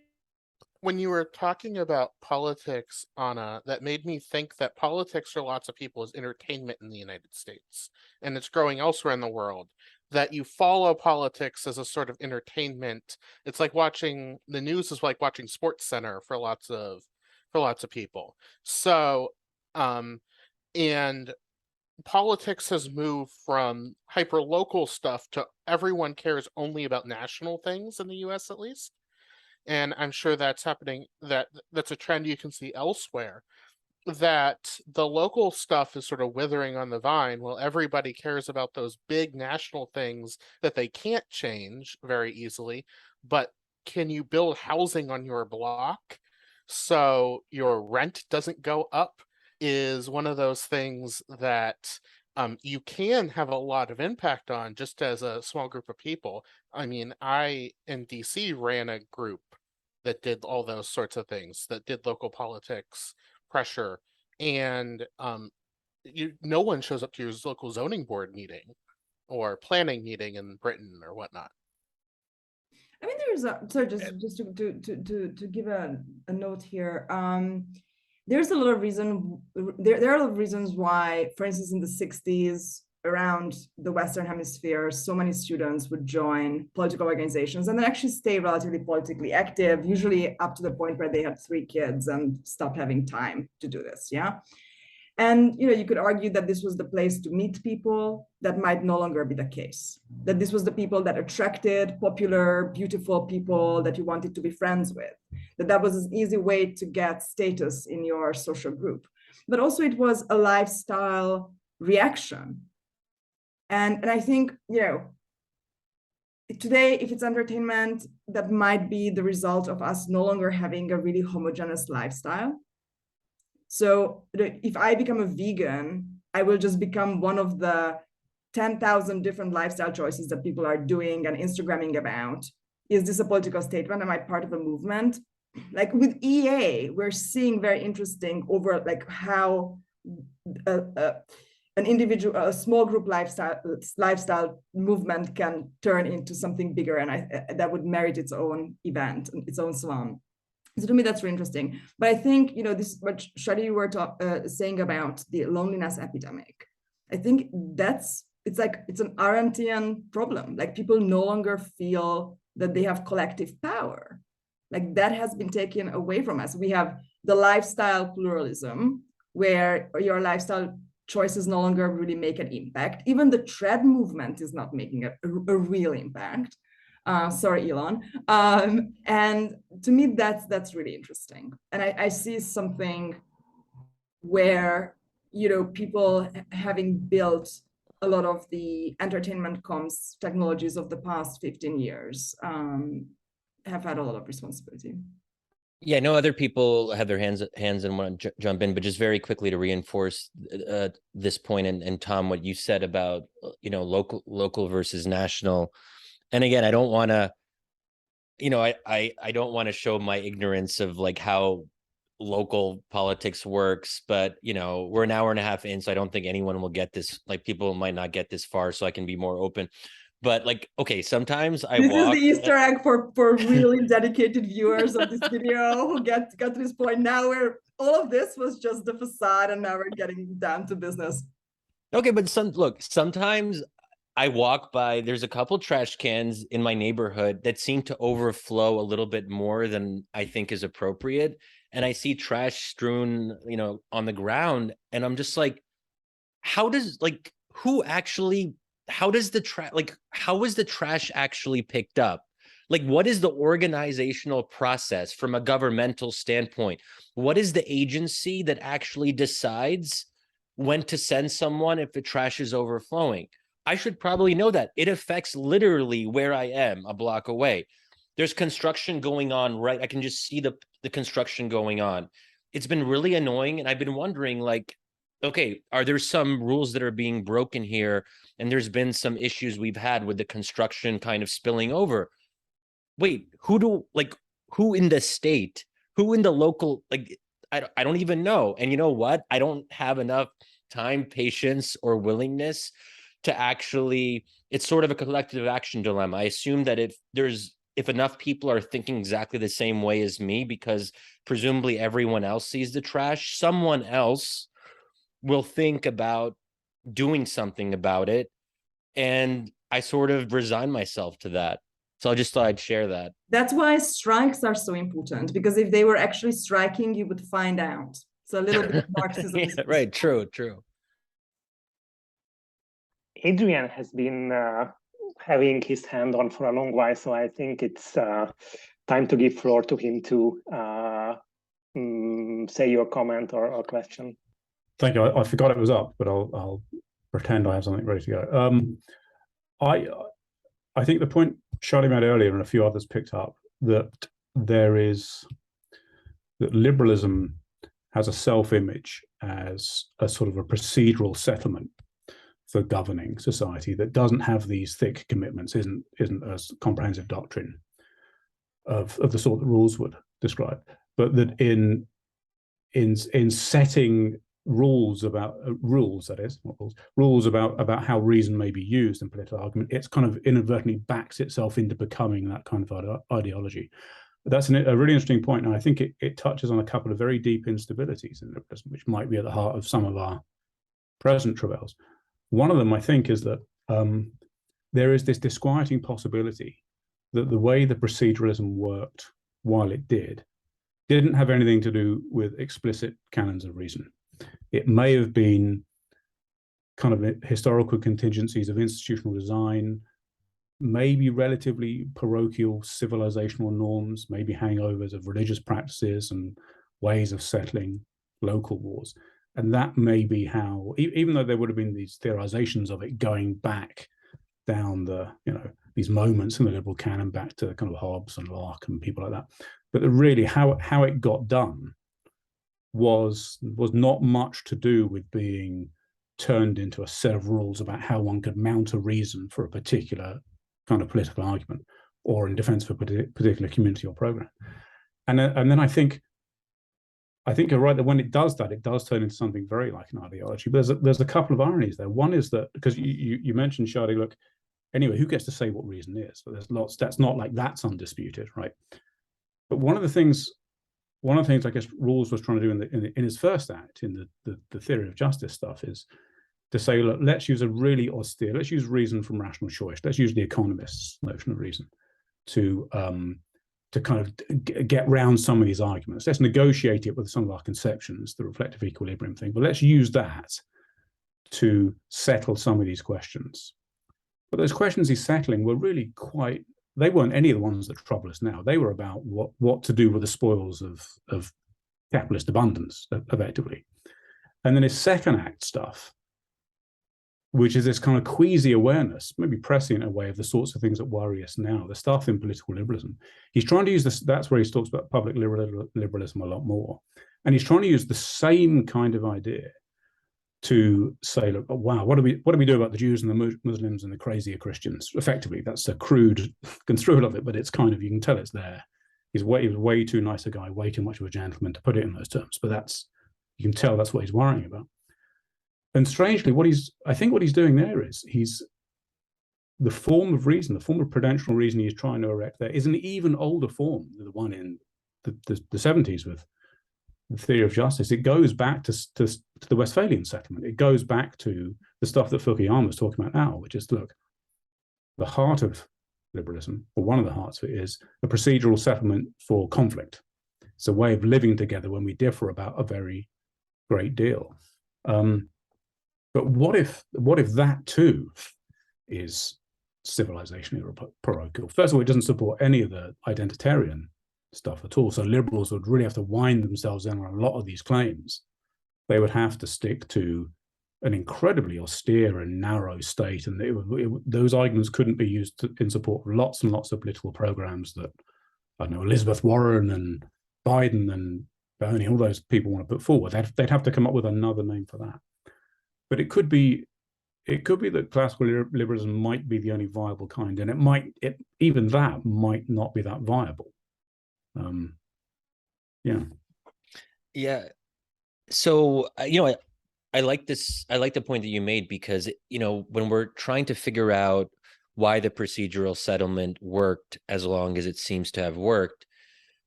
When you were talking about politics, Anna, that made me think that politics for lots of people is entertainment in the United States, and it's growing elsewhere in the world. That you follow politics as a sort of entertainment. It's like watching the news is like watching Sports Center for lots of people. So, and politics has moved from hyper-local stuff to everyone cares only about national things in the US, at least. And I'm sure that's happening, that's a trend you can see elsewhere, that the local stuff is sort of withering on the vine while everybody cares about those big national things that they can't change very easily. But can you build housing on your block so your rent doesn't go up is one of those things that you can have a lot of impact on just as a small group of people. I mean, I in DC ran a group that did all those sorts of things, that did local politics pressure, and no one shows up to your local zoning board meeting or planning meeting in Britain or whatnot.
I mean, there's just to give a note here. There's a lot of there are a lot of reasons why, for instance, in the 60s, around the Western Hemisphere, so many students would join political organizations and then actually stay relatively politically active, usually up to the point where they had 3 kids and stopped having time to do this. Yeah. And you could argue that this was the place to meet people. That might no longer be the case. That this was the people that attracted popular, beautiful people that you wanted to be friends with. That was an easy way to get status in your social group. But also it was a lifestyle reaction. And I think, today, if it's entertainment, that might be the result of us no longer having a really homogeneous lifestyle. So if I become a vegan, I will just become one of the 10,000 different lifestyle choices that people are doing and Instagramming about. Is this a political statement? Am I part of a movement? Like with EA, we're seeing very interesting over like how an individual, a small group lifestyle movement can turn into something bigger, and that would merit its own event, its own salon. So to me, that's really interesting. But I think, you know, this is what Shadi, you were saying about the loneliness epidemic. I think it's an Arendtian problem. Like people no longer feel that they have collective power. Like that has been taken away from us. We have the lifestyle pluralism, where your lifestyle choices no longer really make an impact. Even the trad movement is not making a real impact. Sorry, Elon. And to me, that's really interesting. And I see something where, you know, people having built a lot of the entertainment comms technologies of the past 15 years have had a lot of responsibility.
Yeah, no other people have their hands and want to jump in, but just very quickly to reinforce this point, and Tom, what you said about, you know, local versus national. And again, I don't want to, you know, I don't want to show my ignorance of like how local politics works, but you know, we're an hour and a half in, so I don't think anyone will get this. Like people might not get this far, so I can be more open. But like, okay, sometimes this
is the Easter egg for really dedicated viewers of this video who got to this point. Now all of this was just the facade, and now we're getting down to business.
Okay, but sometimes I walk by, there's a couple trash cans in my neighborhood that seem to overflow a little bit more than I think is appropriate. And I see trash strewn, you know, on the ground. And I'm just like, how is the trash actually picked up? Like, what is the organizational process from a governmental standpoint? What is the agency that actually decides when to send someone if the trash is overflowing? I should probably know that. It affects literally where I am, a block away. There's construction going on, right? I can just see the construction going on. It's been really annoying, and I've been wondering, like, okay, are there some rules that are being broken here? And there's been some issues we've had with the construction kind of spilling over. Wait, who in the state, who in the local, like, I don't even know. And you know what? I don't have enough time, patience, or willingness to actually, it's sort of a collective action dilemma. I assume that if enough people are thinking exactly the same way as me, because presumably everyone else sees the trash, someone else will think about doing something about it. And I sort of resign myself to that. So I just thought I'd share that.
That's why strikes are so important, because if they were actually striking, you would find out. So a little bit of Marxism.
Yeah, right, true.
Adrian has been having his hand on for a long while, so I think it's time to give floor to him to say your comment or question.
Thank you. I forgot it was up, but I'll pretend I have something ready to go. I think the point Shadi made earlier and a few others picked up, that liberalism has a self-image as a sort of a procedural settlement for governing society that doesn't have these thick commitments, isn't a comprehensive doctrine of the sort that rules would describe, but that in setting rules about how reason may be used in political argument, it's kind of inadvertently backs itself into becoming that kind of ideology. That's a really interesting point, and I think it touches on a couple of very deep instabilities in liberalism, which might be at the heart of some of our present travails. One of them, I think, is that there is this disquieting possibility that the way the proceduralism worked while it didn't have anything to do with explicit canons of reason. It may have been kind of historical contingencies of institutional design, maybe relatively parochial civilizational norms, maybe hangovers of religious practices and ways of settling local wars. And that may be how, even though there would have been these theorizations of it going back down the these moments in the liberal canon back to kind of Hobbes and Locke and people like that. But really how it got done was not much to do with being turned into a set of rules about how one could mount a reason for a particular kind of political argument or in defense of a particular community or program. And then I think you're right that when it does that, it does turn into something very like an ideology. But there's a couple of ironies there. One is that, because you mentioned, Shadi, look, anyway, who gets to say what reason is? But there's lots, that's not like that's undisputed, right? But one of the things I guess Rawls was trying to do in his first act, in the theory of justice stuff, is to say, look, let's use a really austere, let's use reason from rational choice. Let's use the economist's notion of reason to kind of get round some of these arguments. Let's negotiate it with some of our conceptions, the reflective equilibrium thing, but let's use that to settle some of these questions. But those questions he's settling were really quite, they weren't any of the ones that trouble us now. They were about what to do with the spoils of capitalist abundance, effectively. And then his second act stuff, which is this kind of queasy awareness, maybe prescient in a way, of the sorts of things that worry us now, the stuff in political liberalism. He's trying to use this, that's where he talks about public liberalism a lot more. And he's trying to use the same kind of idea to say, look, oh, wow, what do we do about the Jews and the Muslims and the crazier Christians? Effectively, that's a crude construal of it, but it's kind of, you can tell it's there. He was way too nice a guy, way too much of a gentleman to put it in those terms, but you can tell that's what he's worrying about. And strangely, I think what he's doing there is the form of reason, the form of prudential reason he's trying to erect there is an even older form than the one in the 70s with the theory of justice. It goes back to the Westphalian settlement. It goes back to the stuff that Fukuyama is talking about now, which is, look, the heart of liberalism, or one of the hearts of it, is a procedural settlement for conflict. It's a way of living together when we differ about a very great deal. But what if that too is civilizationally parochial? First of all, it doesn't support any of the identitarian stuff at all. So liberals would really have to wind themselves in on a lot of these claims. They would have to stick to an incredibly austere and narrow state, and those arguments couldn't be used in support of lots and lots of political programs that, I don't know, Elizabeth Warren and Biden and Bernie, all those people want to put forward. They'd have to come up with another name for that. But it could be that classical liberalism might be the only viable kind, and even that might not be that viable.
Yeah. So I like this. I like the point that you made, because when we're trying to figure out why the procedural settlement worked as long as it seems to have worked,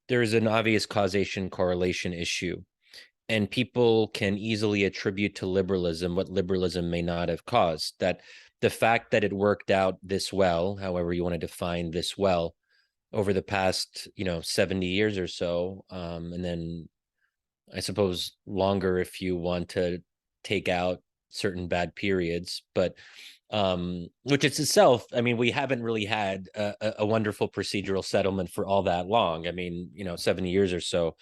there is an obvious causation correlation issue. And people can easily attribute to liberalism what liberalism may not have caused. That the fact that it worked out this well, however you want to define this well, over the past 70 years or so, and then I suppose longer if you want to take out certain bad periods, but which it's itself, I mean, we haven't really had a wonderful procedural settlement for all that long. I mean, 70 years or so.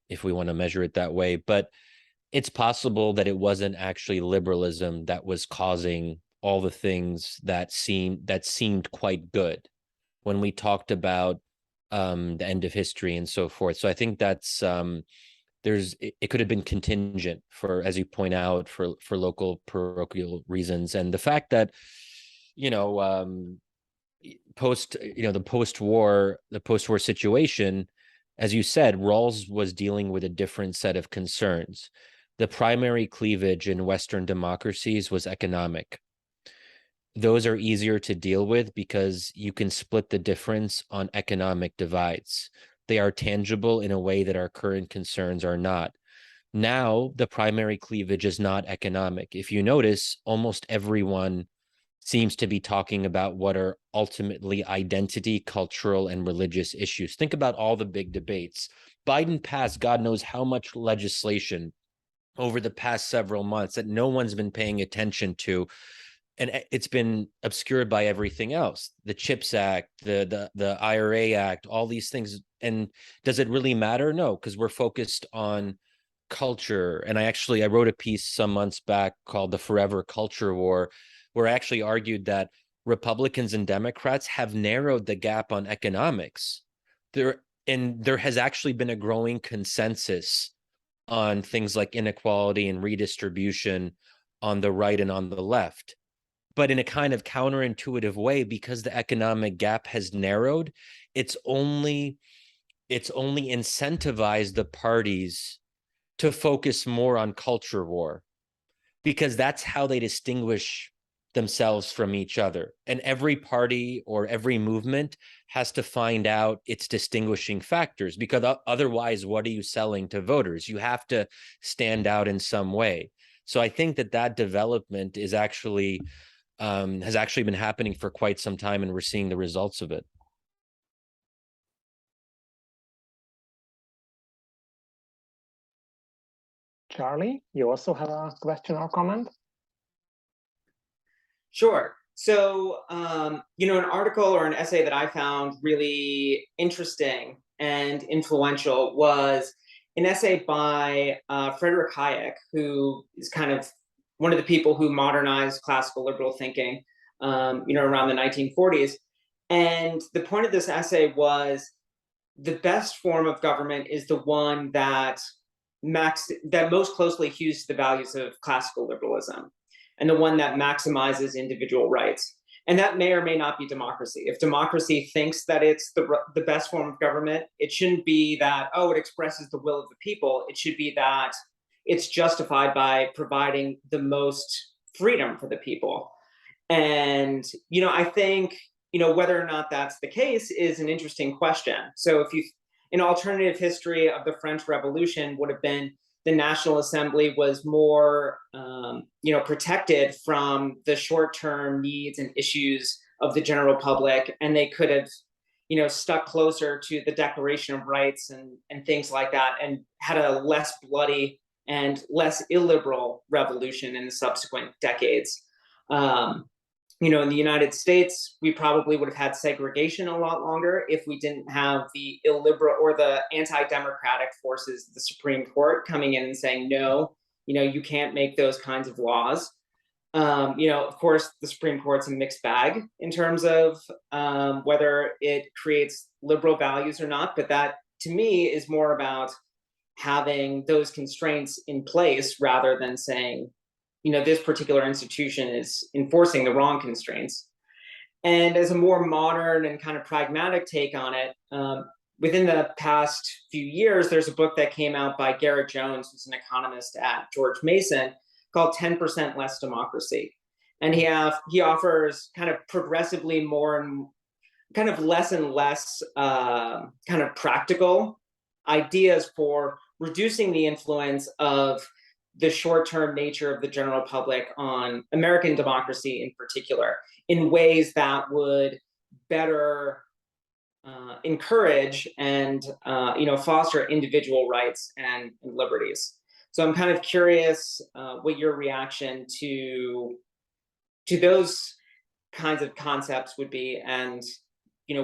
If we want to measure it that way, but it's possible that it wasn't actually liberalism that was causing all the things that seemed quite good when we talked about the end of history and so forth. So I think that's it could have been contingent for, as you point out, for local parochial reasons, and the fact that the post-war situation. As you said, Rawls was dealing with a different set of concerns. The primary cleavage in Western democracies was economic. Those are easier to deal with because you can split the difference on economic divides. They are tangible in a way that our current concerns are not. Now, the primary cleavage is not economic. If you notice, almost everyone seems to be talking about what are ultimately identity, cultural, and religious issues. Think about all the big debates. Biden passed God knows how much legislation over the past several months that no one's been paying attention to, and it's been obscured by everything else. The CHIPS Act, the IRA Act, all these things. And does it really matter? No, because we're focused on culture. And I wrote a piece some months back called The Forever Culture War, where I actually argued that Republicans and Democrats have narrowed the gap on economics. There has actually been a growing consensus on things like inequality and redistribution on the right and on the left. But in a kind of counterintuitive way, because the economic gap has narrowed, it's only incentivized the parties to focus more on culture war, because that's how they distinguish themselves from each other. And every party or every movement has to find out its distinguishing factors, because otherwise, what are you selling to voters? You have to stand out in some way. So I think that development is actually has actually been happening for quite some time, and we're seeing the results of it.
Charlie, you also have a question or comment?
Sure. So, an article or an essay that I found really interesting and influential was an essay by Friedrich Hayek, who is kind of one of the people who modernized classical liberal thinking, around the 1940s. And the point of this essay was the best form of government is the one that most closely hews to the values of classical liberalism, and the one that maximizes individual rights. And that may or may not be democracy. If democracy thinks that it's the best form of government, it shouldn't be that, it expresses the will of the people. It should be that it's justified by providing the most freedom for the people. And, I think, whether or not that's the case is an interesting question. So an alternative history of the French Revolution would have been the National Assembly was more, protected from the short-term needs and issues of the general public, and they could have, stuck closer to the Declaration of Rights and things like that, and had a less bloody and less illiberal revolution in the subsequent decades. In the United States, we probably would have had segregation a lot longer if we didn't have the illiberal or the anti-democratic forces of the Supreme Court coming in and saying, no, you can't make those kinds of laws. Of course, the Supreme Court's a mixed bag in terms of whether it creates liberal values or not. But that, to me, is more about having those constraints in place rather than saying, this particular institution is enforcing the wrong constraints. And as a more modern and kind of pragmatic take on it, within the past few years, there's a book that came out by Garrett Jones, who's an economist at George Mason, called 10% Less Democracy. And he offers kind of progressively more and kind of less and less kind of practical ideas for reducing the influence of the short-term nature of the general public on American democracy in particular, in ways that would better encourage and foster individual rights and liberties. So I'm kind of curious what your reaction to those kinds of concepts would be, and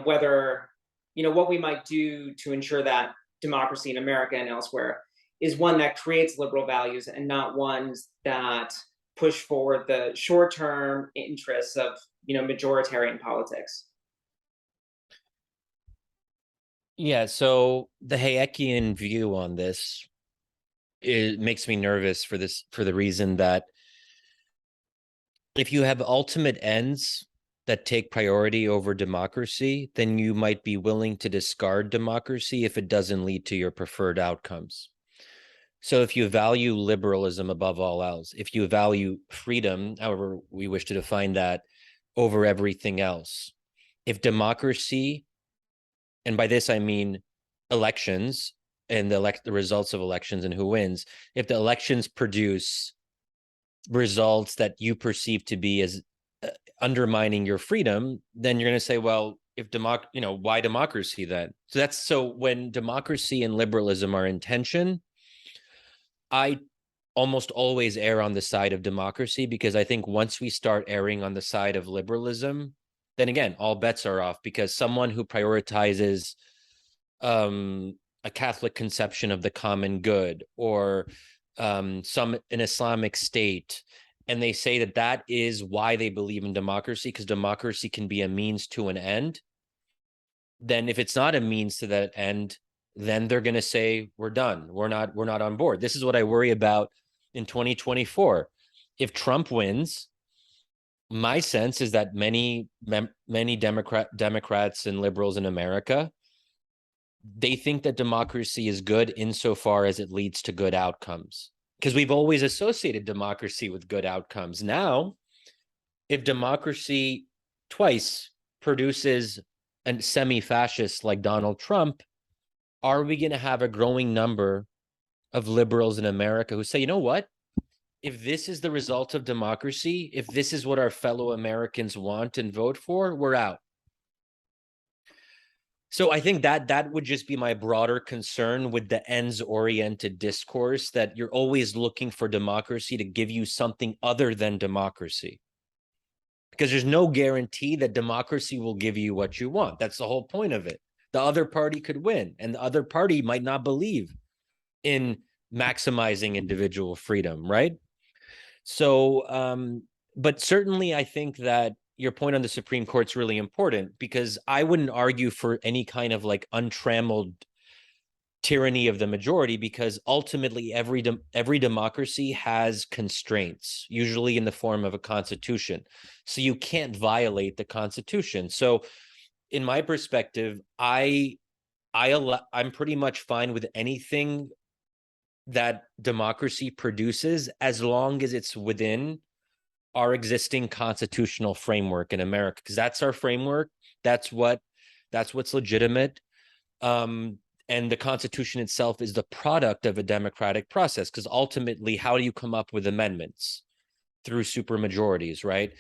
whether what we might do to ensure that democracy in America and elsewhere is one that creates liberal values and not ones that push forward the short-term interests of, majoritarian politics.
Yeah, so the Hayekian view on this, it makes me nervous for the reason that if you have ultimate ends that take priority over democracy, then you might be willing to discard democracy if it doesn't lead to your preferred outcomes. So if you value liberalism above all else, if you value freedom, however we wish to define that, over everything else, if democracy, and by this I mean elections and the results of elections and who wins, if the elections produce results that you perceive to be as undermining your freedom, then you're going to say, well, if why democracy then? So when democracy and liberalism are in tension, I almost always err on the side of democracy, because I think once we start erring on the side of liberalism, then again, all bets are off, because someone who prioritizes a Catholic conception of the common good, or an Islamic state, and they say that that is why they believe in democracy, because democracy can be a means to an end, then if it's not a means to that end, then they're going to say, we're done. We're not on board. This is what I worry about in 2024. If Trump wins, my sense is that many Democrats and liberals in America, they think that democracy is good insofar as it leads to good outcomes, because we've always associated democracy with good outcomes. Now, if democracy twice produces a semi-fascist like Donald Trump, are we going to have a growing number of liberals in America who say, you know what? If this is the result of democracy, if this is what our fellow Americans want and vote for, we're out. So I think that would just be my broader concern with the ends-oriented discourse, that you're always looking for democracy to give you something other than democracy. Because there's no guarantee that democracy will give you what you want. That's the whole point of it. The other party could win, and the other party might not believe in maximizing individual freedom, right? So, but certainly I think that your point on the Supreme Court's really important, because I wouldn't argue for any kind of like untrammeled tyranny of the majority, because ultimately every democracy has constraints, usually in the form of a constitution. So you can't violate the constitution. So in my perspective, I'm pretty much fine with anything that democracy produces, as long as it's within our existing constitutional framework in America, because that's our framework. That's what's legitimate. And the Constitution itself is the product of a democratic process, because ultimately, how do you come up with amendments? Through supermajorities, right?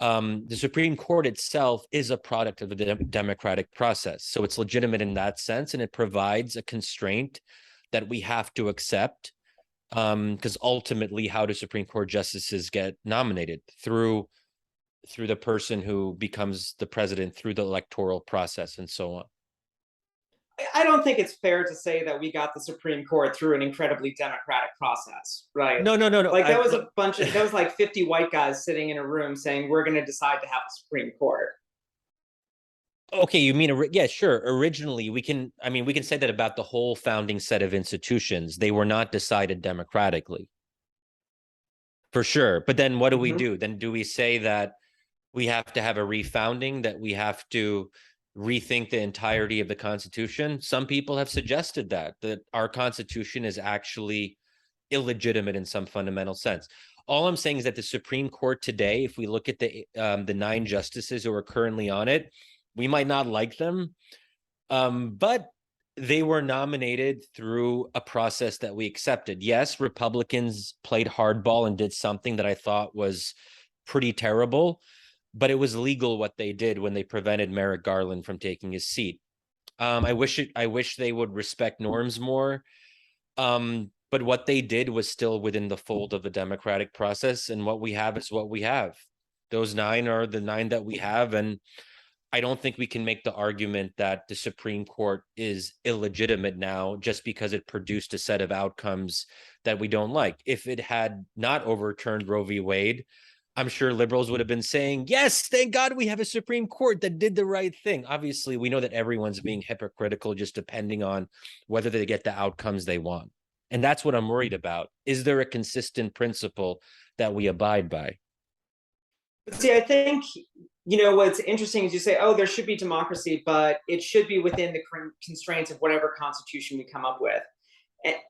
The Supreme Court itself is a product of the democratic process. So it's legitimate in that sense, and it provides a constraint that we have to accept, because ultimately, how do Supreme Court justices get nominated? Through the person who becomes the president, through the electoral process, and so on.
I don't think it's fair to say that we got the Supreme Court through an incredibly democratic process, right?
No.
Like that was that was like 50 white guys sitting in a room saying, we're going to decide to have a Supreme Court.
Okay, you mean, yeah, sure. Originally, we can say that about the whole founding set of institutions. They were not decided democratically. For sure. But then what do we do? Then do we say that we have to have a refounding, that we have to rethink the entirety of the Constitution? Some people have suggested that our Constitution is actually illegitimate in some fundamental sense. All I'm saying is that the Supreme Court today, if we look at the 9 justices who are currently on it, we might not like them, but they were nominated through a process that we accepted. Yes, Republicans played hardball and did something that I thought was pretty terrible, but it was legal what they did when they prevented Merrick Garland from taking his seat. I wish they would respect norms more. But what they did was still within the fold of the democratic process, and what we have is what we have. Those 9 are the 9 that we have, and I don't think we can make the argument that the Supreme Court is illegitimate now just because it produced a set of outcomes that we don't like. If it had not overturned Roe v. Wade, I'm sure liberals would have been saying, yes, thank God we have a Supreme Court that did the right thing. Obviously, we know that everyone's being hypocritical just depending on whether they get the outcomes they want. And that's what I'm worried about. Is there a consistent principle that we abide by?
See, I think, what's interesting is you say, oh, there should be democracy, but it should be within the constraints of whatever constitution we come up with.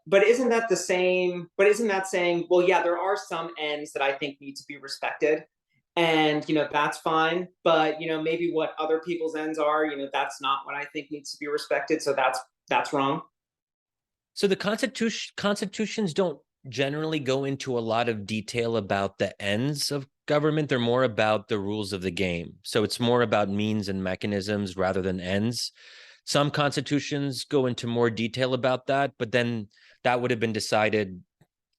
But isn't that saying, well, yeah, there are some ends that I think need to be respected, and that's fine, but maybe what other people's ends are, that's not what I think needs to be respected, so that's wrong.
So the constitutions don't generally go into a lot of detail about the ends of government. They're more about the rules of the game. So it's more about means and mechanisms rather than ends. Some constitutions go into more detail about that, but then that would have been decided,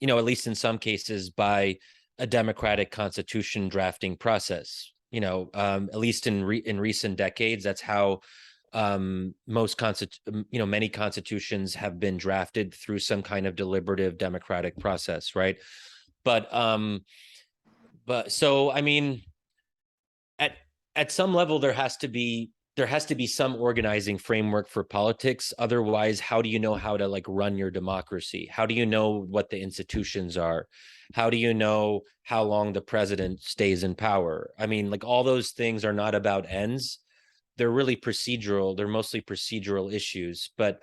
at least in some cases, by a democratic constitution drafting process. At least in recent decades, that's how many constitutions have been drafted, through some kind of deliberative democratic process, right? But But so, I mean, at some level, there has to be some organizing framework for politics. Otherwise, how do you know how to like run your democracy? How do you know what the institutions are? How do you know how long the president stays in power? I mean, like all those things are not about ends. They're really procedural. They're mostly procedural issues. But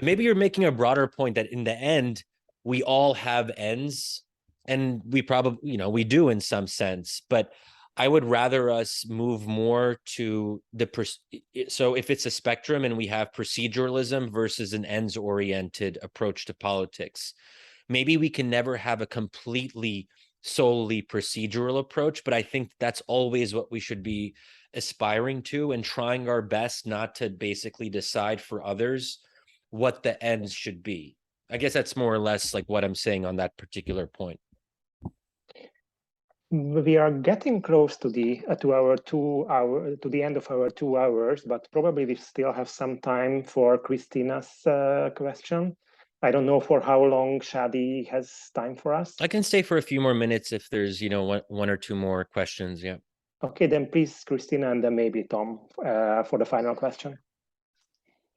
maybe you're making a broader point that in the end, we all have ends, and we probably, we do in some sense, but I would rather us move more to so if it's a spectrum and we have proceduralism versus an ends-oriented approach to politics, maybe we can never have a completely solely procedural approach, but I think that's always what we should be aspiring to, and trying our best not to basically decide for others what the ends should be. I guess that's more or less like what I'm saying on that particular point.
We are getting close to the end of our 2 hours, but probably we still have some time for Christina's question. I don't know for how long Shadi has time for us.
I can stay for a few more minutes if there's, one or two more questions. Yeah.
Okay, then please, Christina, and then maybe Tom for the final question.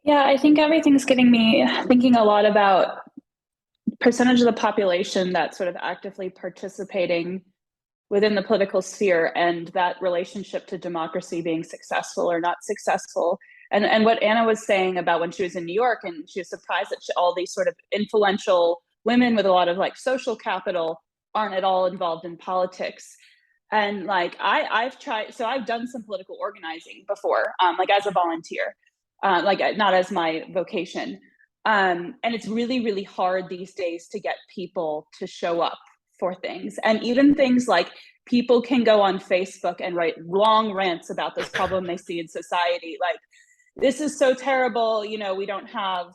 Yeah, I think everything's getting me thinking a lot about percentage of the population that's sort of actively participating within the political sphere, and that relationship to democracy being successful or not successful. And what Anna was saying about when she was in New York, and she was surprised that all these sort of influential women with a lot of like social capital aren't at all involved in politics. And like I've done some political organizing before, like as a volunteer, like not as my vocation. And it's really, really hard these days to get people to show up for things. And even things like people can go on Facebook and write long rants about this problem they see in society. Like, this is so terrible, we don't have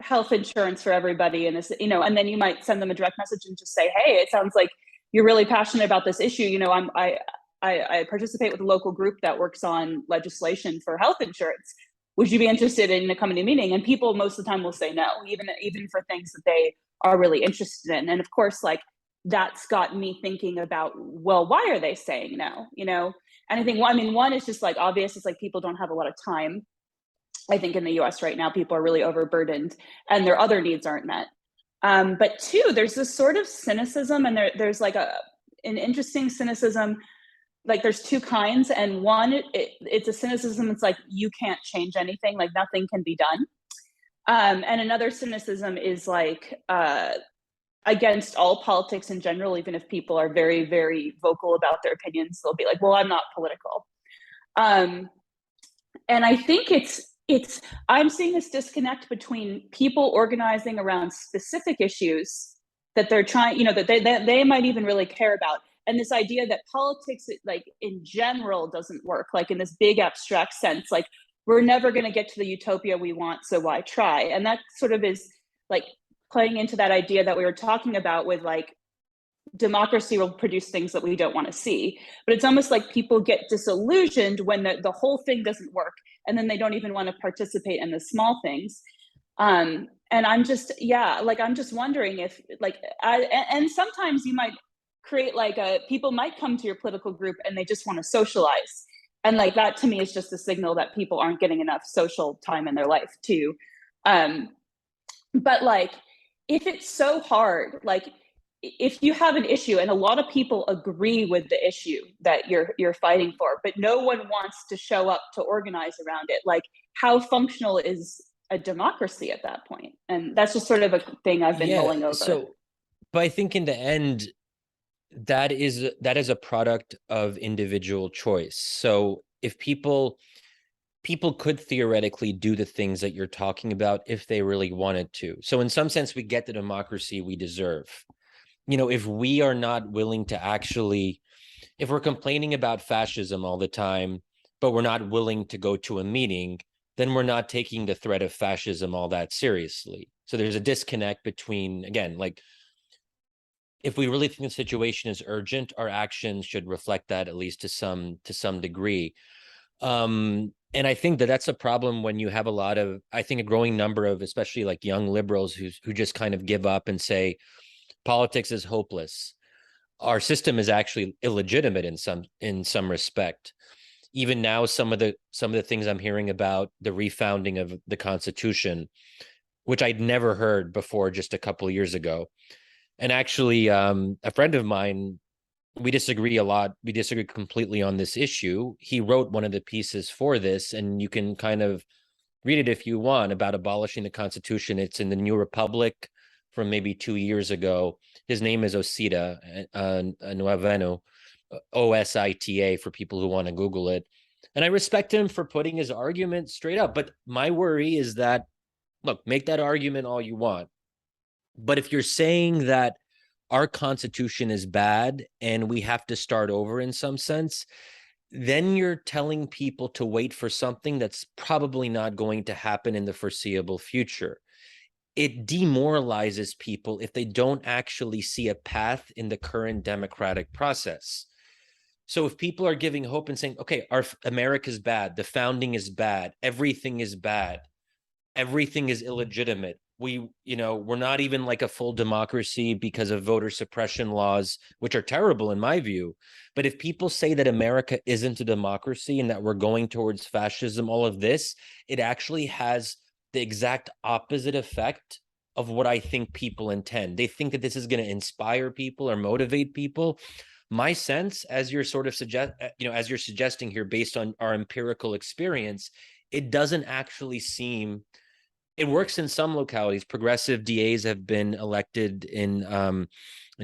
health insurance for everybody. And this, and then you might send them a direct message and just say, hey, it sounds like you're really passionate about this issue. I participate with a local group that works on legislation for health insurance. Would you be interested in a company meeting? And people most of the time will say no, even for things that they are really interested in. And of course, like, that's got me thinking about, well, why are they saying no? And I think, one is just like obvious. It's like people don't have a lot of time. I think in the US right now, people are really overburdened and their other needs aren't met. But two, there's this sort of cynicism, and there's like an interesting cynicism. Like there's two kinds, and one, it's a cynicism. It's like, you can't change anything, like nothing can be done. And another cynicism is like, against all politics in general. Even if people are very, very vocal about their opinions, they'll be like, well, I'm not political. And I think I'm seeing this disconnect between people organizing around specific issues that they're trying, that they might even really care about. And this idea that politics, like in general, doesn't work, like in this big abstract sense, like we're never going to get to the utopia we want, so why try? And that sort of is like playing into that idea that we were talking about with like democracy will produce things that we don't want to see. But it's almost like people get disillusioned when the whole thing doesn't work, and then they don't even want to participate in the small things. And I'm just wondering if like, and sometimes you might create like people might come to your political group and they just want to socialize. And like that to me is just a signal that people aren't getting enough social time in their life too. But like, if it's so hard, like if you have an issue and a lot of people agree with the issue that you're fighting for, but no one wants to show up to organize around it, like how functional is a democracy at that point? And that's just sort of a thing I've been mulling over.
But I think in the end, that is a product of individual choice. So if people could theoretically do the things that you're talking about if they really wanted to. So in some sense, we get the democracy we deserve. If we are not willing to actually, if we're complaining about fascism all the time, but we're not willing to go to a meeting, then we're not taking the threat of fascism all that seriously. So there's a disconnect between, again, like, if we really think the situation is urgent, our actions should reflect that, at least to some degree. And I think that's a problem when you have a growing number of, especially like young liberals who just kind of give up and say politics is hopeless. our system is actually illegitimate in some respect. Even now, some of the things I'm hearing about the refounding of the Constitution, which I'd never heard before just a couple of years ago. And actually, a friend of mine, we disagree a lot. We disagree completely on this issue. He wrote one of the pieces for this, and you can kind of read it if you want, about abolishing the Constitution. It's in the New Republic from maybe 2 years ago. His name is Osita Nueveno, OSITA for people who want to Google it. And I respect him for putting his argument straight up. But my worry is that, look, make that argument all you want. But if you're saying that our Constitution is bad and we have to start over in some sense, then you're telling people to wait for something that's probably not going to happen in the foreseeable future. It demoralizes people if they don't actually see a path in the current democratic process. So if people are giving hope and saying, okay, America's bad, the founding is bad, everything is bad, everything is illegitimate, we're not even like a full democracy because of voter suppression laws, which are terrible in my view. But if people say that America isn't a democracy and that we're going towards fascism, all of this, it actually has the exact opposite effect of what I think people intend. They think that this is going to inspire people or motivate people. My sense, as you're sort of as you're suggesting here, based on our empirical experience, it doesn't actually seem. It works in some localities. Progressive DAs have been elected in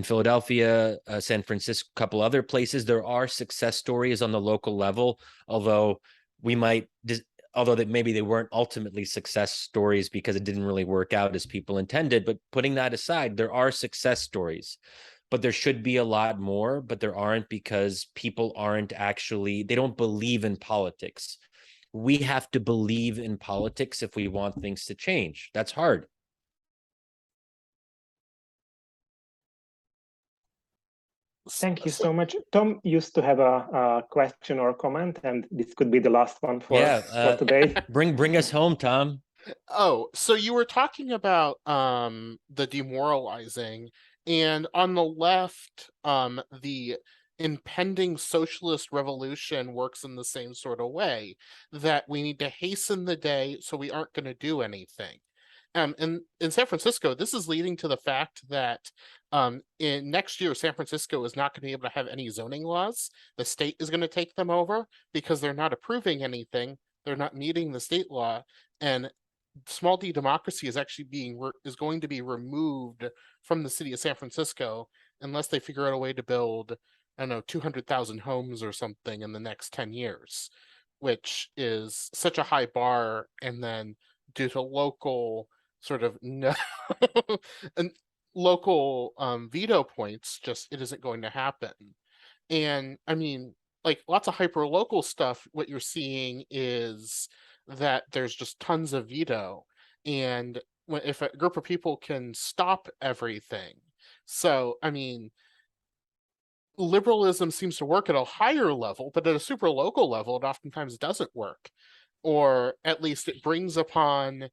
Philadelphia, San Francisco, a couple other places. There are success stories on the local level, although that maybe they weren't ultimately success stories because it didn't really work out as people intended. But putting that aside, there are success stories. But there should be a lot more, but there aren't, because people they don't believe in politics. We have to believe in politics if we want things to change. That's hard.
Thank you so much. Tom used to have a question or comment, and this could be the last one for today.
Bring us home, Tom.
Oh, so you were talking about the demoralizing, and on the left, the impending socialist revolution works in the same sort of way, that we need to hasten the day so we aren't going to do anything. And in San Francisco, this is leading to the fact that in next year, San Francisco is not going to be able to have any zoning laws. The state is going to take them over because they're not approving anything. They're not meeting the state law, and small d democracy is actually is going to be removed from the city of San Francisco unless they figure out a way to build, I don't know, 200,000 homes or something in the next 10 years, which is such a high bar. And then due to local sort of and local veto points, just it isn't going to happen. And I mean, like lots of hyper local stuff, what you're seeing is that there's just tons of veto, and if a group of people can stop everything. So I mean, liberalism seems to work at a higher level, but at a super local level it oftentimes doesn't work, or at least it brings upon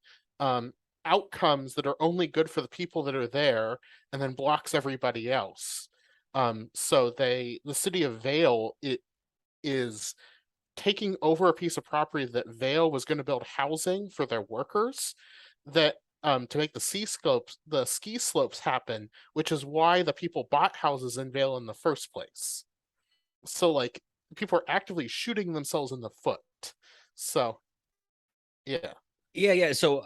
outcomes that are only good for the people that are there and then blocks everybody else. So the city of Vail, it is taking over a piece of property that Vail was going to build housing for their workers, that to make the ski slopes happen, which is why the people bought houses in Vail in the first place. So like people are actively shooting themselves in the foot. So yeah.
So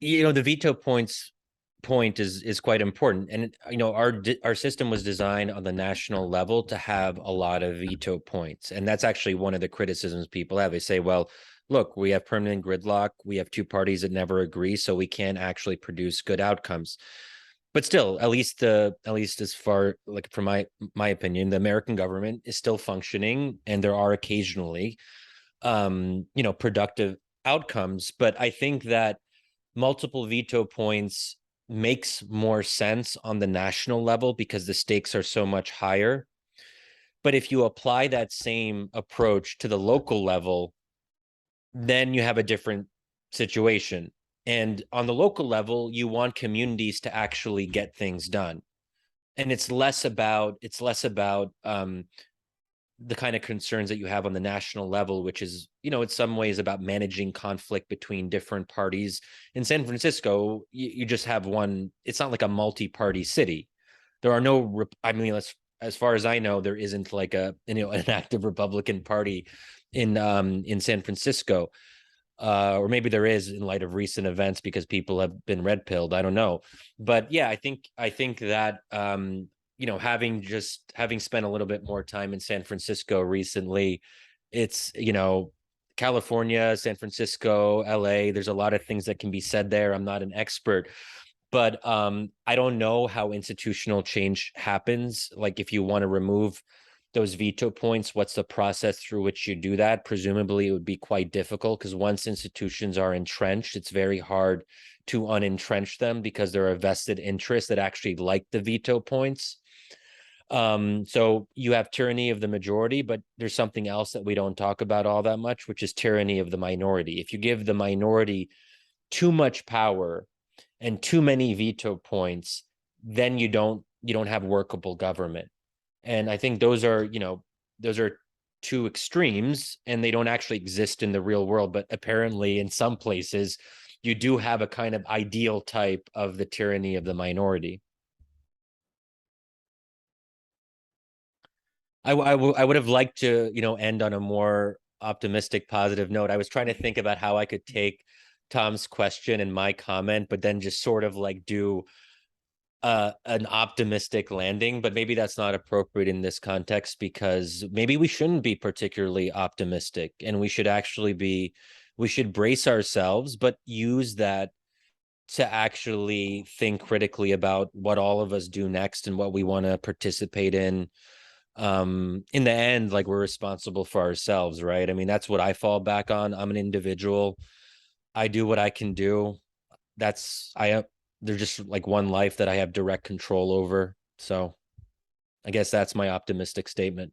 the veto point is quite important, and our system was designed on the national level to have a lot of veto points, and that's actually one of the criticisms people have. They say, well, look, we have permanent gridlock, we have two parties that never agree, so we can't actually produce good outcomes. But still, at least as far, like from my opinion, the American government is still functioning, and there are occasionally productive outcomes. But I think that multiple veto points makes more sense on the national level because the stakes are so much higher. But if you apply that same approach to the local level, then you have a different situation. And on the local level, you want communities to actually get things done. and it's less about the kind of concerns that you have on the national level, which is, in some ways about managing conflict between different parties. In San Francisco, you just have one. It's not like a multi-party city. There are no, as far as I know, there isn't like an active Republican Party in San Francisco. Or maybe there is in light of recent events because people have been red pilled. I don't know. But yeah, I think that having spent a little bit more time in San Francisco recently, it's, California, San Francisco, LA, there's a lot of things that can be said there. I'm not an expert, but I don't know how institutional change happens. Like, if you want to remove those veto points, what's the process through which you do that? Presumably it would be quite difficult, because once institutions are entrenched, it's very hard to unentrench them because there are vested interests that actually like the veto points. So you have tyranny of the majority, but there's something else that we don't talk about all that much, which is tyranny of the minority. If you give the minority too much power and too many veto points, then you don't have workable government. And I think those are two extremes, and they don't actually exist in the real world. But apparently in some places you do have a kind of ideal type of the tyranny of the minority. I would have liked to, end on a more optimistic, positive note. I was trying to think about how I could take Tom's question and my comment, but then just sort of like do an optimistic landing, but maybe that's not appropriate in this context, because maybe we shouldn't be particularly optimistic, and we should brace ourselves, but use that to actually think critically about what all of us do next and what we want to participate in. In the end, like, we're responsible for ourselves, right? I mean, that's what I fall back on. I'm an individual. I do what I can do. There's just like one life that I have direct control over. So I guess that's my optimistic statement.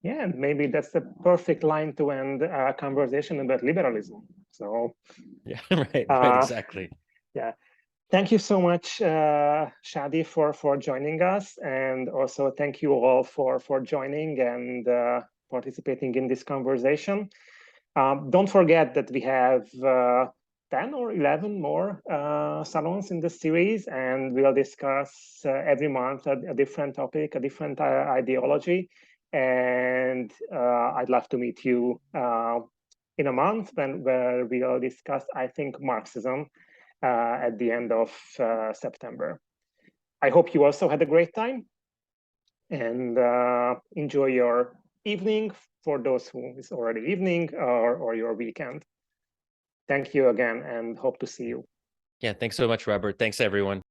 Yeah, and maybe that's the perfect line to end a conversation about liberalism. So
yeah, right, exactly.
Yeah. Thank you so much, Shadi, for joining us. And also thank you all for joining and participating in this conversation. Don't forget that we have 10 or 11 more salons in the series, and we'll discuss every month a different topic, a different ideology. And I'd love to meet you in a month where we'll discuss, I think, Marxism at the end of September. I hope you also had a great time, and enjoy your evening for those who it's already evening, or your weekend. Thank you again, and hope to see you.
Yeah, thanks so much, Robert. Thanks, everyone.